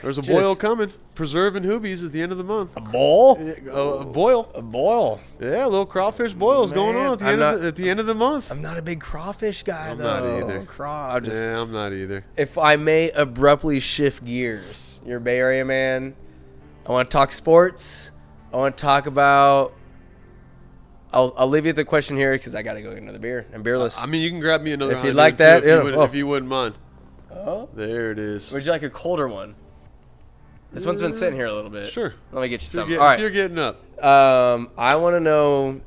Speaker 2: There's a boil coming. Preserving Hoobies at the end of the month.
Speaker 1: A boil?
Speaker 2: A boil.
Speaker 1: A boil.
Speaker 2: Yeah, a little crawfish boil's going on at the end of the month.
Speaker 1: I'm not a big crawfish guy,
Speaker 2: I'm
Speaker 1: though.
Speaker 2: not either. I'm not either.
Speaker 1: If I may abruptly shift gears, you're a Bay Area man. I want to talk sports. I want to talk about... I'll leave you with the question here because I got to go get another beer. I'm beerless.
Speaker 2: You can grab me another.
Speaker 1: If you'd like that,
Speaker 2: if you wouldn't mind.
Speaker 1: Oh,
Speaker 2: there it is.
Speaker 1: Would you like a colder one? This one's been sitting here a little bit.
Speaker 2: Sure.
Speaker 1: Let me get you some.
Speaker 2: All right. If you're getting up.
Speaker 1: I want to know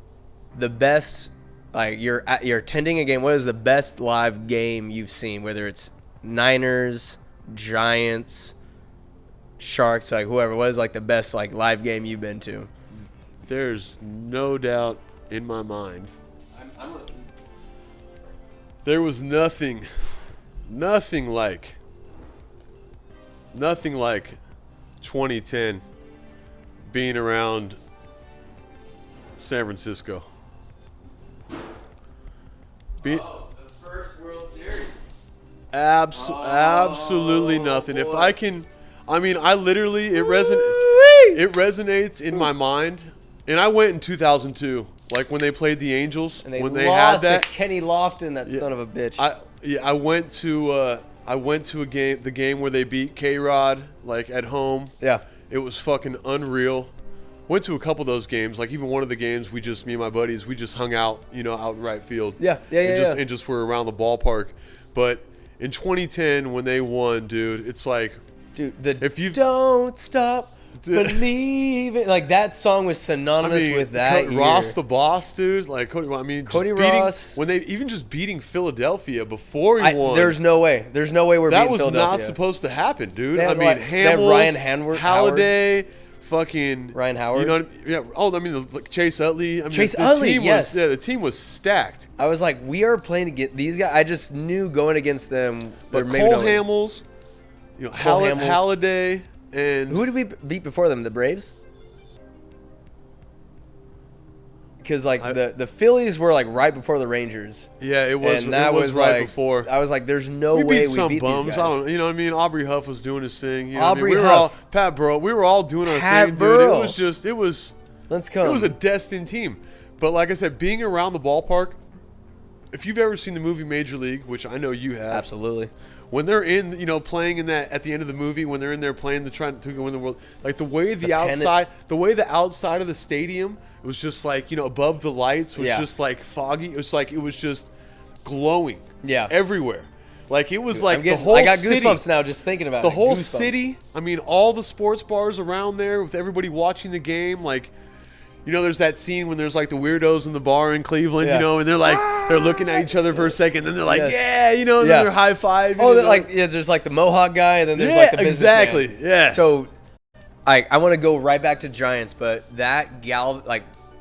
Speaker 1: the best. You're attending a game. What is the best live game you've seen? Whether it's Niners, Giants, Sharks, whoever. What is the best live game you've been to?
Speaker 2: There's no doubt in my mind.
Speaker 1: I'm listening.
Speaker 2: There was nothing like 2010 being around San Francisco.
Speaker 1: The first World Series.
Speaker 2: Absolutely nothing.
Speaker 1: Boy.
Speaker 2: If I can, I literally it resonates in my mind. And I went in 2002, when they played the Angels,
Speaker 1: and they
Speaker 2: when
Speaker 1: lost
Speaker 2: they had that.
Speaker 1: To Kenny Lofton, that son of a bitch.
Speaker 2: I went to a game, the game where they beat K-Rod, at home.
Speaker 1: Yeah,
Speaker 2: it was fucking unreal. Went to a couple of those games, even one of the games. Me and my buddies, we just hung out, out in right field. And just were around the ballpark. But in 2010, when they won, dude, it's
Speaker 1: dude, if you don't stop. Believe it. That song was synonymous with that year.
Speaker 2: Ross the Boss, dude. Cody
Speaker 1: Ross.
Speaker 2: When they even just beating Philadelphia before he won.
Speaker 1: There's no way. There's no way we're beating Philadelphia.
Speaker 2: That was not supposed to happen, dude.
Speaker 1: Hamels, Ryan Howard,
Speaker 2: Halliday, fucking
Speaker 1: Ryan Howard.
Speaker 2: You know, yeah. Oh, Chase Utley. The team was stacked.
Speaker 1: I was like, we are playing to get these guys. I just knew going against them.
Speaker 2: But Cole Hamels, Halliday. And
Speaker 1: who did we beat before them? The Braves? Because the Phillies were right before the Rangers.
Speaker 2: Yeah, it was. And that was right before.
Speaker 1: I was like, "There's no way we beat
Speaker 2: bums.
Speaker 1: these guys."
Speaker 2: You know what I mean? Aubrey Huff was doing his thing.
Speaker 1: Aubrey Huff,
Speaker 2: Pat Burrell. We were all doing our thing, dude. It was.
Speaker 1: Let's go.
Speaker 2: It was a destined team, but like I said, being around the ballpark, if you've ever seen the movie Major League, which I know you have,
Speaker 1: Absolutely.
Speaker 2: when they're in, playing in that at the end of the movie, when they're in there playing trying to win the world, like the way the outside of the stadium was just like, above the lights was just like foggy. It was just glowing.
Speaker 1: Yeah.
Speaker 2: Everywhere. Like it was
Speaker 1: Dude,
Speaker 2: the whole
Speaker 1: I got
Speaker 2: city,
Speaker 1: goosebumps now just thinking about
Speaker 2: the
Speaker 1: it.
Speaker 2: whole
Speaker 1: Goosebumps.
Speaker 2: city. I mean, all the sports bars around there with everybody watching the game. Like, there's that scene when there's like the weirdos in the bar in Cleveland, and they're like they're looking at each other for a second, then they're like, and then they're high five.
Speaker 1: Oh, there's like the Mohawk guy, and then there's like the businessman.
Speaker 2: Exactly. Yeah.
Speaker 1: So, I want to go right back to Giants, but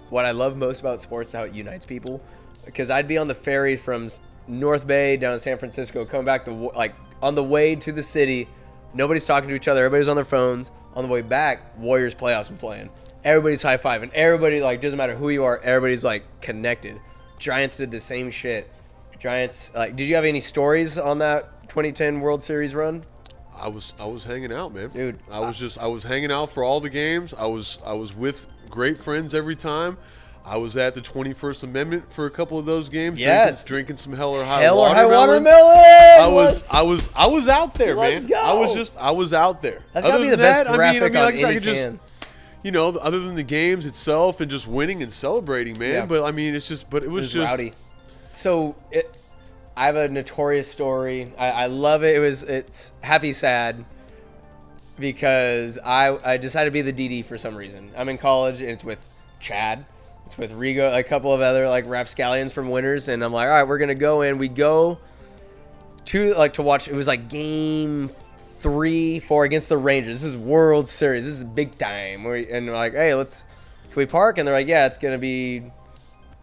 Speaker 1: what I love most about sports is how it unites people. Because I'd be on the ferry from North Bay down to San Francisco, coming back on the way to the city, nobody's talking to each other, everybody's on their phones. On the way back, Warriors playoffs are playing. Everybody's high-fiving. Everybody, doesn't matter who you are, everybody's, connected. Giants did the same shit. Giants, did you have any stories on that 2010 World Series run?
Speaker 2: I was hanging out, man.
Speaker 1: Dude.
Speaker 2: I was hanging out for all the games. I was with great friends every time. I was at the 21st Amendment for a couple of those games.
Speaker 1: Yes.
Speaker 2: Drinking some Hell or High
Speaker 1: Watermelon.
Speaker 2: I was out there, man.
Speaker 1: Let's go.
Speaker 2: I was out there.
Speaker 1: That's gotta be the best graphic on any can.
Speaker 2: Other than the games itself and just winning and celebrating, man.
Speaker 1: Yeah.
Speaker 2: But I mean, it was just
Speaker 1: rowdy. So I have a notorious story. I love it. It's happy sad because I decided to be the DD for some reason. I'm in college and it's with Chad. It's with Rigo, a couple of other rapscallions from Winners, and I'm like, all right, we're gonna go in. We go to watch. It was game 3-4 against the Rangers. This is World Series. This is big time. And we're like, hey, can we park? And they're like, yeah, it's gonna be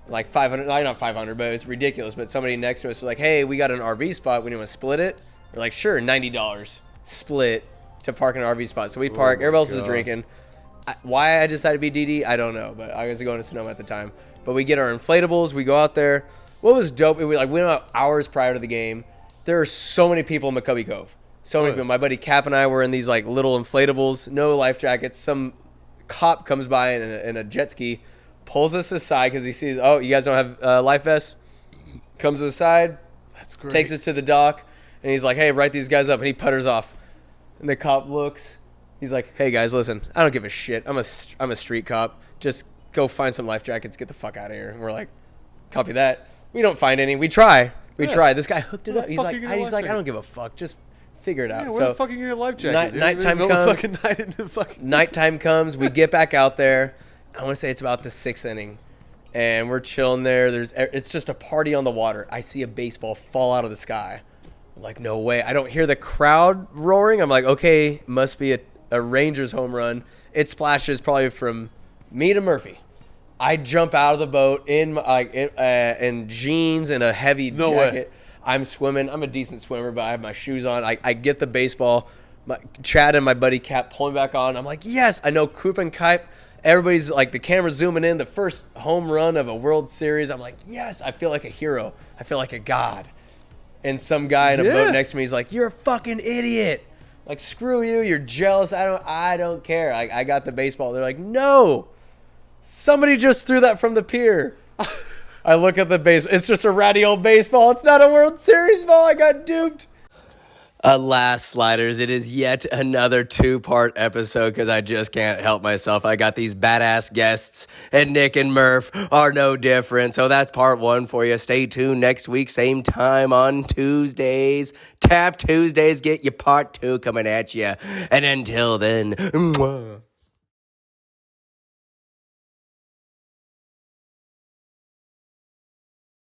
Speaker 1: like 500. Not 500, but it's ridiculous. But somebody next to us was like, hey, we got an RV spot. We need to split it. We're like, sure, $90 split to park an RV spot. So we park. Everybody else is drinking. Why I decided to be DD, I don't know, but I was going to Sonoma at the time. But we get our inflatables, we go out there. What was dope, we went out hours prior to the game. There are so many people in McCovey Cove. So many people. My buddy Cap and I were in these little inflatables, no life jackets. Some cop comes by in a jet ski, pulls us aside because he sees, oh, you guys don't have life vests? Comes to the side,
Speaker 2: that's great.
Speaker 1: Takes us to the dock, and he's like, hey, write these guys up. And he putters off. And the cop looks. He's like, hey, guys, listen, I don't give a shit. I'm a street cop. Just go find some life jackets. Get the fuck out of here. And we're like, copy that. We don't find any. We try. This guy hooked it up. He's like, I don't give a fuck. Just figure it out.
Speaker 2: Where the fuck are you getting a life jacket?
Speaker 1: Nighttime comes. We get back out there. I want to say it's about the 6th inning. And we're chilling there. It's just a party on the water. I see a baseball fall out of the sky. I'm like, no way. I don't hear the crowd roaring. I'm like, okay, must be a Rangers home run. It splashes probably from me to Murphy. I jump out of the boat in jeans and a heavy jacket.
Speaker 2: Way.
Speaker 1: I'm swimming. I'm a decent swimmer, but I have my shoes on. I get the baseball. Chad and my buddy Cap pulling back on. I'm like, yes. I know Coop and Kipe. Everybody's the camera's zooming in. The first home run of a World Series. I'm like, yes. I feel like a hero. I feel like a god. And some guy in a boat next to me is like, you're a fucking idiot. Like, screw you, you're jealous. I don't care. I got the baseball. They're like, no. Somebody just threw that from the pier. I look at the baseball. It's just a ratty old baseball. It's not a World Series ball. I got duped. Alas, Sliders, it is yet another 2-part episode because I just can't help myself. I got these badass guests, and Nick and Murph are no different. So that's part 1 for you. Stay tuned next week, same time on Tuesdays. Tap Tuesdays, get your part 2 coming at you. And until then, mwah.